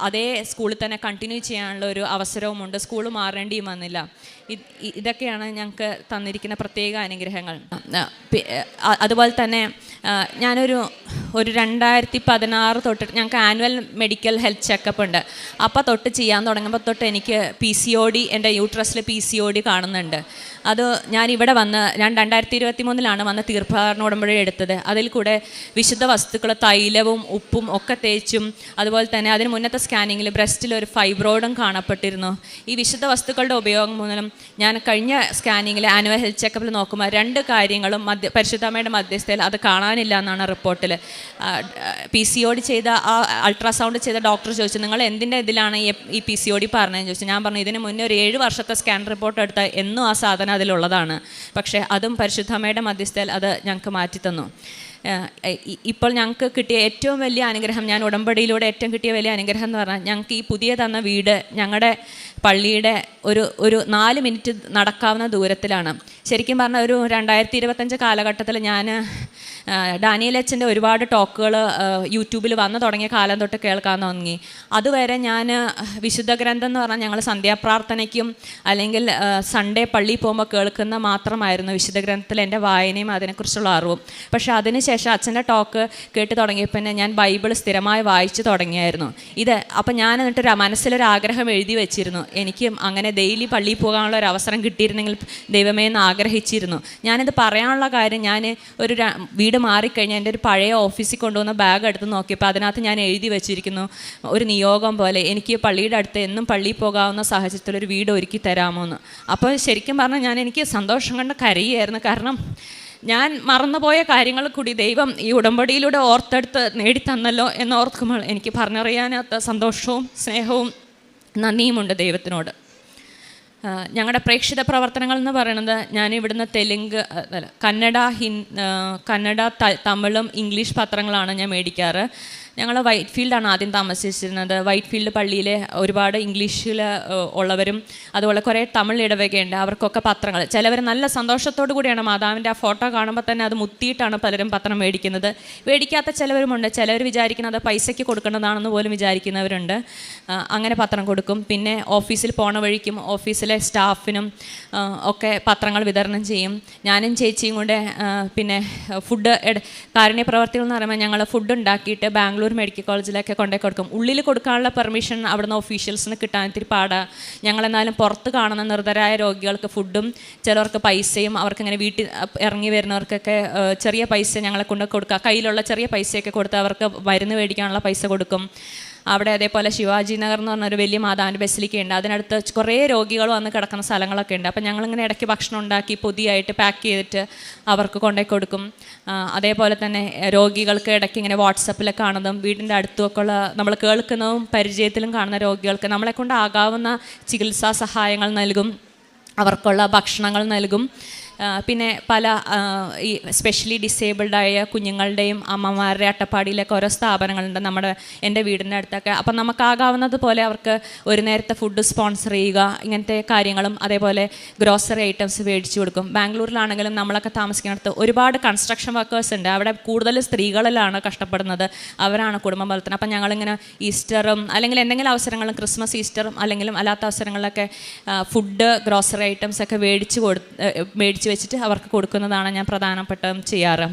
അതേ സ്കൂളിൽ തന്നെ കണ്ടിന്യൂ ചെയ്യാനുള്ള ഒരു അവസരവുമുണ്ട്. സ്കൂൾ മാറേണ്ടിയും വന്നില്ല. ഇതൊക്കെയാണ് ഞങ്ങൾക്ക് തന്നിരിക്കുന്ന പ്രത്യേക അനുഗ്രഹങ്ങൾ. അതുപോലെ തന്നെ ഞാനൊരു 2016 തൊട്ട് ഞങ്ങൾക്ക് ആനുവൽ മെഡിക്കൽ ഹെൽത്ത് ചെക്കപ്പ് ഉണ്ട്. അപ്പോൾ തൊട്ട് ചെയ്യാൻ തുടങ്ങുമ്പോൾ തൊട്ട് എനിക്ക് PCOD, എൻ്റെ യൂട്രസിൽ PCOD കാണുന്നുണ്ട്. അത് ഞാനിവിടെ വന്ന് 2023 വന്ന് തീർത്ഥാടന ഉടമ്പടി എടുത്തത്. അതിൽ കൂടെ വിശുദ്ധ വസ്തുക്കൾ തൈലവും ഉപ്പും ഒക്കെ തേച്ചും അതുപോലെ തന്നെ അതിന് മുന്നത്തെ സ്കാനിങ്ങിൽ ബ്രസ്റ്റിൽ ഒരു ഫൈബ്രോയിഡും കാണപ്പെട്ടിരുന്നു. ഈ വിശുദ്ധ വസ്തുക്കളുടെ ഉപയോഗം മൂലം ഞാൻ കഴിഞ്ഞ സ്കാനിങ്ങിൽ ആനുവൽ ഹെൽത്ത് ചെക്കപ്പിൽ നോക്കുമ്പോൾ 2 കാര്യങ്ങളും പരിശുദ്ധമ്മയുടെ മധ്യസ്ഥയിൽ അത് കാണാനില്ല എന്നാണ് റിപ്പോർട്ടിൽ. PCOD ചെയ്ത ആ അൾട്രാസൗണ്ട് ചെയ്ത ഡോക്ടർ ചോദിച്ചു, നിങ്ങൾ എന്തിൻ്റെ ഇതിലാണ് ഈ PCOD പറഞ്ഞതെന്ന് ചോദിച്ചു. ഞാൻ പറഞ്ഞു, ഇതിന് മുന്നേ ഒരു 7 വർഷത്തെ സ്കാൻ റിപ്പോർട്ട് എടുത്താൽ എന്നും ആ സാധനം അതിലുള്ളതാണ്. പക്ഷേ അതും പരിശുദ്ധമ്മയുടെ മധ്യസ്ഥയിൽ അത് ഞങ്ങൾക്ക് മാറ്റിത്തന്നു. ഇപ്പോൾ ഞങ്ങൾക്ക് കിട്ടിയ ഏറ്റവും വലിയ അനുഗ്രഹം, ഞാൻ ഉടമ്പടിയിലൂടെ ഏറ്റവും കിട്ടിയ വലിയ അനുഗ്രഹം എന്ന് പറഞ്ഞാൽ ഞങ്ങൾക്ക് ഈ പുതിയ തന്ന വീട് ഞങ്ങളുടെ പള്ളിയുടെ ഒരു 4 മിനിറ്റ് നടക്കാവുന്ന ദൂരത്തിലാണ്. ശരിക്കും പറഞ്ഞാൽ ഒരു 2025 കാലഘട്ടത്തിൽ ഞാൻ ഡാനിയൽ അച്ഛൻ്റെ ഒരുപാട് ടോക്കുകൾ യൂട്യൂബിൽ വന്നു തുടങ്ങിയ കാലം തൊട്ട് കേൾക്കാൻ തുടങ്ങി. അതുവരെ ഞാൻ വിശുദ്ധ ഗ്രന്ഥം എന്ന് പറഞ്ഞാൽ ഞങ്ങൾ സന്ധ്യാപ്രാർത്ഥനയ്ക്കും അല്ലെങ്കിൽ സൺഡേ പള്ളിയിൽ പോകുമ്പോൾ കേൾക്കുന്ന മാത്രമായിരുന്നു വിശുദ്ധ ഗ്രന്ഥത്തിൽ എൻ്റെ വായനയും അതിനെക്കുറിച്ചുള്ള അറിവും. പക്ഷേ അതിനുശേഷം അച്ഛൻ്റെ ടോക്ക് കേട്ട് തുടങ്ങിയപ്പോൾ തന്നെ ഞാൻ ബൈബിൾ സ്ഥിരമായി വായിച്ചു തുടങ്ങിയായിരുന്നു. അപ്പം ഞാൻ എന്നിട്ട് മനസ്സിലൊരാഗ്രഹം എഴുതി വെച്ചിരുന്നു, എനിക്കും അങ്ങനെ ഡെയിലി പള്ളിയിൽ പോകാനുള്ള ഒരു അവസരം കിട്ടിയിരുന്നെങ്കിൽ ദൈവമേ എന്ന് ആഗ്രഹിച്ചിരുന്നു. ഞാനിത് പറയാനുള്ള കാര്യം, ഞാൻ ഒരു വീട് മാറിക്കഴിഞ്ഞാൽ എൻ്റെ ഒരു പഴയ ഓഫീസിൽ കൊണ്ടുവന്ന ബാഗ് എടുത്ത് നോക്കിയപ്പോൾ അതിനകത്ത് ഞാൻ എഴുതി വെച്ചിരിക്കുന്നു, ഒരു നിയോഗം പോലെ എനിക്ക് പള്ളിയുടെ അടുത്ത് എന്നും പള്ളിയിൽ പോകാവുന്ന സാഹചര്യത്തിലൊരു വീട് ഒരുക്കി തരാമോ എന്ന്. അപ്പോൾ ശരിക്കും പറഞ്ഞാൽ എനിക്ക് സന്തോഷം കൊണ്ട് കരയുകയായിരുന്നു. കാരണം ഞാൻ മറന്നുപോയ കാര്യങ്ങൾ കൂടി ദൈവം ഈ ഉടമ്പടിയിലൂടെ ഓർത്തെടുത്ത് നേടിത്തന്നല്ലോ എന്നോർക്കുമ്പോൾ എനിക്ക് പറഞ്ഞറിയാനാത്ത സന്തോഷവും സ്നേഹവും നന്ദിയുമുണ്ട് ദൈവത്തിനോട്. ഞങ്ങളുടെ പ്രേക്ഷിത പ്രവർത്തനങ്ങൾ എന്ന് പറയുന്നത്, ഞാൻ ഇവിടുന്ന് തെലുങ്ക് കന്നഡ തമിഴും ഇംഗ്ലീഷ് പത്രങ്ങളാണ് ഞാൻ മേടിക്കാറ്. ഞങ്ങൾ വൈറ്റ് ഫീൽഡാണ് ആദ്യം താമസിച്ചിരുന്നത്. വൈറ്റ് ഫീൽഡ് പള്ളിയിൽ ഒരുപാട് ഇംഗ്ലീഷിൽ ഉള്ളവരും അതുപോലെ കുറേ തമിഴ് ഇടവകയുണ്ട്. അവർക്കൊക്കെ പത്രങ്ങൾ, ചിലവർ നല്ല സന്തോഷത്തോടു കൂടിയാണ് മാതാവിൻ്റെ ആ ഫോട്ടോ കാണുമ്പോൾ തന്നെ അത് മുത്തിയിട്ടാണ് പലരും പത്രം മേടിക്കുന്നത്. മേടിക്കാത്ത ചിലവരുമുണ്ട്. ചിലവർ വിചാരിക്കുന്നത് പൈസയ്ക്ക് കൊടുക്കേണ്ടതാണെന്ന് പോലും വിചാരിക്കുന്നവരുണ്ട്. അങ്ങനെ പത്രം കൊടുക്കും. പിന്നെ ഓഫീസിൽ പോണ വഴിക്കും ഓഫീസിലെ സ്റ്റാഫിനും ഒക്കെ പത്രങ്ങൾ വിതരണം ചെയ്യും. ഞാനും ചേച്ചിയും കൂടെ പിന്നെ ഫുഡ് കാരുണ്യ പ്രവർത്തികൾ എന്ന് പറയുമ്പോൾ ഞങ്ങൾ ഫുഡ് ഉണ്ടാക്കിയിട്ട് ബാംഗ്ലൂർ മെഡിക്കൽ കോളേജിലൊക്കെ കൊണ്ടേ കൊടുക്കും. ഉള്ളിൽ കൊടുക്കാനുള്ള പെർമിഷൻ അവിടുന്ന് ഓഫീഷ്യൽസിന് കിട്ടാൻ ഇത്തിരി പാടാണ്. ഞങ്ങളെന്നാലും പുറത്ത് കാണുന്ന നിർധരായ രോഗികൾക്ക് ഫുഡും ചിലർക്ക് പൈസയും, അവർക്കിങ്ങനെ വീട്ടിൽ ഇറങ്ങി വരുന്നവർക്കൊക്കെ ചെറിയ പൈസ ഞങ്ങളെ കൊണ്ട് കൊടുക്കുക, കയ്യിലുള്ള ചെറിയ പൈസയൊക്കെ കൊടുത്ത് അവർക്ക് മരുന്ന് മേടിക്കാനുള്ള പൈസ കൊടുക്കും. അവിടെ അതേപോലെ ശിവാജി നഗർ എന്ന് പറഞ്ഞൊരു വലിയ മാതാവിൻ്റെ ബസിലിക്കയുണ്ട്. അതിനടുത്ത് കുറേ രോഗികൾ വന്ന് കിടക്കുന്ന സ്ഥലങ്ങളൊക്കെ ഉണ്ട്. അപ്പം ഞങ്ങളിങ്ങനെ ഇടയ്ക്ക് ഭക്ഷണം ഉണ്ടാക്കി പൊതിയായിട്ട് പാക്ക് ചെയ്തിട്ട് അവർക്ക് കൊണ്ടുപോയി കൊടുക്കും. അതേപോലെ തന്നെ രോഗികൾക്ക് ഇടയ്ക്ക് ഇങ്ങനെ വാട്സപ്പിൽ കാണുന്നതും വീടിൻ്റെ അടുത്തുമൊക്കെ ഉള്ള നമ്മൾ കേൾക്കുന്നതും പരിചയത്തിലും കാണുന്ന രോഗികൾക്ക് നമ്മളെക്കൊണ്ട് ആകാവുന്ന ചികിത്സാ സഹായങ്ങൾ നൽകും, അവർക്കുള്ള ഭക്ഷണങ്ങൾ നൽകും. പിന്നെ പല ഈ സ്പെഷ്യലി ഡിസേബിൾഡായ കുഞ്ഞുങ്ങളുടെയും അമ്മമാരുടെ അട്ടപ്പാടിയിലൊക്കെ ഓരോ സ്ഥാപനങ്ങളുണ്ട് എൻ്റെ വീടിൻ്റെ അടുത്തൊക്കെ. അപ്പം നമുക്കാകാവുന്നത് പോലെ അവർക്ക് ഒരു നേരത്തെ ഫുഡ് സ്പോൺസർ ചെയ്യുക, ഇങ്ങനത്തെ കാര്യങ്ങളും അതേപോലെ ഗ്രോസറി ഐറ്റംസ് മേടിച്ചു കൊടുക്കും. ബാംഗ്ലൂരിലാണെങ്കിലും നമ്മളൊക്കെ താമസിക്കുന്നിടത്ത് ഒരുപാട് കൺസ്ട്രക്ഷൻ വർക്കേഴ്സ് ഉണ്ട്. അവിടെ കൂടുതൽ സ്ത്രീകളിലാണ് കഷ്ടപ്പെടുന്നത്, അവരാണ് കുടുംബം വളർത്തുന്നത്. അപ്പം ഞങ്ങളിങ്ങനെ ഈസ്റ്ററും അല്ലെങ്കിൽ എന്തെങ്കിലും അവസരങ്ങളും ക്രിസ്മസ് ഈസ്റ്ററും അല്ലെങ്കിലും അല്ലാത്ത അവസരങ്ങളിലൊക്കെ ഫുഡ് ഗ്രോസറി ഐറ്റംസ് ഒക്കെ മേടിച്ച് വെച്ചിട്ട് അവർക്ക് കൊടുക്കുന്നതാണ് ഞാൻ പ്രധാനപ്പെട്ടതും ചെയ്യാറ്.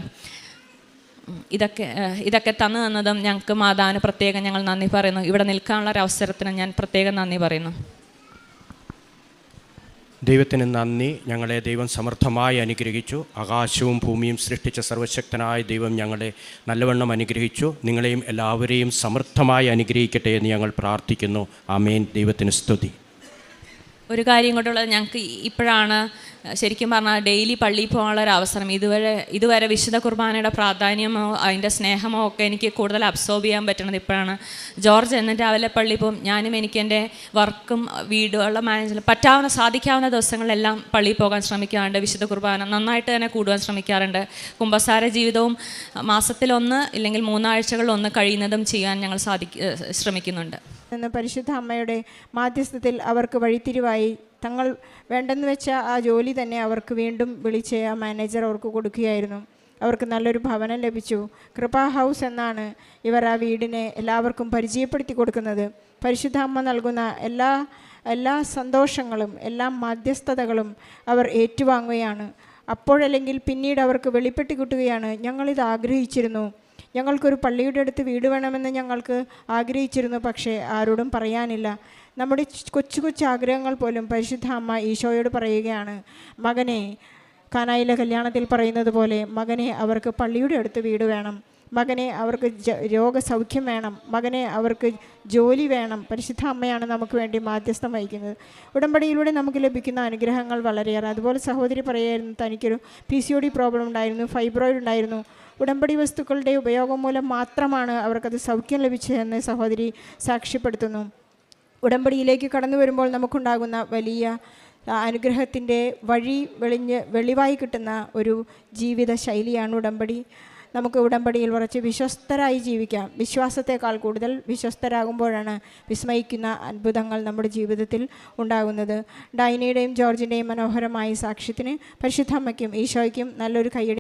ഇതൊക്കെ തന്നതും ഞങ്ങൾക്ക് മാതാവിന് പ്രത്യേകം ഞങ്ങൾ നന്ദി പറയുന്നു. ഇവിടെ നിൽക്കാനുള്ള ഒരു അവസരത്തിന് ഞാൻ പ്രത്യേകം നന്ദി പറയുന്നു. ദൈവത്തിന് നന്ദി. ഞങ്ങളെ ദൈവം സമൃദ്ധമായി അനുഗ്രഹിച്ചു. ആകാശവും ഭൂമിയും സൃഷ്ടിച്ച സർവശക്തനായ ദൈവം ഞങ്ങളെ നല്ലവണ്ണം അനുഗ്രഹിച്ചു. നിങ്ങളെയും എല്ലാവരെയും സമൃദ്ധമായി അനുഗ്രഹിക്കട്ടെ എന്ന് ഞങ്ങൾ പ്രാർത്ഥിക്കുന്നു. ആമേൻ. ദൈവത്തിന് സ്തുതി. ഒരു കാര്യം കൊണ്ടുള്ളത്, ഞങ്ങൾക്ക് ഇപ്പോഴാണ് ശരിക്കും പറഞ്ഞാൽ ഡെയിലി പള്ളിയിൽ പോകാനുള്ള ഒരു അവസരം. ഇതുവരെ വിശുദ്ധ കുർബാനയുടെ പ്രാധാന്യമോ അതിൻ്റെ സ്നേഹമോ ഒക്കെ എനിക്ക് കൂടുതൽ അബ്സോർബ് ചെയ്യാൻ പറ്റണത് ഇപ്പോഴാണ്. ജോർജ് എന്നിട്ട് രാവിലെ പള്ളിയിൽ പോകും, ഞാനും എനിക്ക് എൻ്റെ വർക്കും വീടുകളുടെ മാനേജ്മെൻറ്റ് സാധിക്കാവുന്ന ദിവസങ്ങളിലെല്ലാം പള്ളിയിൽ പോകാൻ ശ്രമിക്കാറുണ്ട്. വിശുദ്ധ കുർബാന നന്നായിട്ട് തന്നെ കൂടുവാൻ ശ്രമിക്കാറുണ്ട്. കുമ്പസാര ജീവിതവും മാസത്തിലൊന്ന് ഇല്ലെങ്കിൽ 3 ആഴ്ചകളിലൊന്ന് കഴിയുന്നതും ചെയ്യാൻ ഞങ്ങൾ ശ്രമിക്കുന്നുണ്ട്. പരിശുദ്ധ അമ്മയുടെ മാധ്യസ്ഥത്തിൽ അവർക്ക് വഴിത്തിരിവായി തങ്ങൾ വേണ്ടെന്ന് വെച്ച ആ ജോലി തന്നെ അവർക്ക് വീണ്ടും വിളിച്ച് ആ മാനേജർ അവർക്ക് കൊടുക്കുകയായിരുന്നു. അവർക്ക് നല്ലൊരു ഭവനം ലഭിച്ചു. കൃപാ ഹൗസ് എന്നാണ് ഇവർ ആ വീടിനെ എല്ലാവർക്കും പരിചയപ്പെടുത്തി കൊടുക്കുന്നത്. പരിശുദ്ധ അമ്മ നൽകുന്ന എല്ലാ സന്തോഷങ്ങളും എല്ലാ മധ്യസ്ഥതകളും അവർ ഏറ്റുവാങ്ങുകയാണ്. അപ്പോഴല്ലെങ്കിൽ പിന്നീട് അവർക്ക് വെളിപ്പെട്ട് കിട്ടുകയാണ്, ഞങ്ങളിത് ആഗ്രഹിച്ചിരുന്നു, ഞങ്ങൾക്കൊരു പള്ളിയുടെ അടുത്ത് വീട് വേണമെന്ന് ഞങ്ങൾക്ക് ആഗ്രഹിച്ചിരുന്നു, പക്ഷേ ആരോടും പറയാനില്ല. നമ്മുടെ കൊച്ചു കൊച്ചു ആഗ്രഹങ്ങൾ പോലും പരിശുദ്ധ അമ്മ ഈശോയോട് പറയുകയാണ്. മകനെ, കാനായിലെ കല്യാണത്തിൽ പറയുന്നത് പോലെ, മകനെ അവർക്ക് പള്ളിയുടെ അടുത്ത് വീട് വേണം, മകനെ അവർക്ക് രോഗസൗഖ്യം വേണം, മകനെ അവർക്ക് ജോലി വേണം. പരിശുദ്ധ അമ്മയാണ് നമുക്ക് വേണ്ടി മാധ്യസ്ഥം വഹിക്കുന്നത്. ഉടമ്പടിയിലൂടെ നമുക്ക് ലഭിക്കുന്ന അനുഗ്രഹങ്ങൾ വളരെയേറെ. അതുപോലെ സഹോദരി പറയായിരുന്നു, തനിക്കൊരു PCOD പ്രോബ്ലം ഉണ്ടായിരുന്നു, ഫൈബ്രോയിഡ് ഉണ്ടായിരുന്നു. ഉടമ്പടി വസ്തുക്കളുടെ ഉപയോഗം മൂലം മാത്രമാണ് അവർക്കത് സൗഖ്യം ലഭിച്ചതെന്ന് സഹോദരി സാക്ഷ്യപ്പെടുത്തുന്നു. ഉടമ്പടിയിലേക്ക് കടന്നു വരുമ്പോൾ നമുക്കുണ്ടാകുന്ന വലിയ അനുഗ്രഹത്തിൻ്റെ വെളിവായി കിട്ടുന്ന ഒരു ജീവിത ശൈലിയാണ് ഉടമ്പടി. നമുക്ക് ഉടമ്പടിയിൽ ഉറച്ച് വിശ്വസ്തരായി ജീവിക്കാം. വിശ്വാസത്തെക്കാൾ കൂടുതൽ വിശ്വസ്തരാകുമ്പോഴാണ് വിസ്മയിക്കുന്ന അത്ഭുതങ്ങൾ നമ്മുടെ ജീവിതത്തിൽ ഉണ്ടാകുന്നത്. ഡൈനയുടെയും ജോർജിൻ്റെയും മനോഹരമായ സാക്ഷ്യത്തിന് പരിശുദ്ധ അമ്മയ്ക്കും ഈശോയ്ക്കും നല്ലൊരു കൈയടി.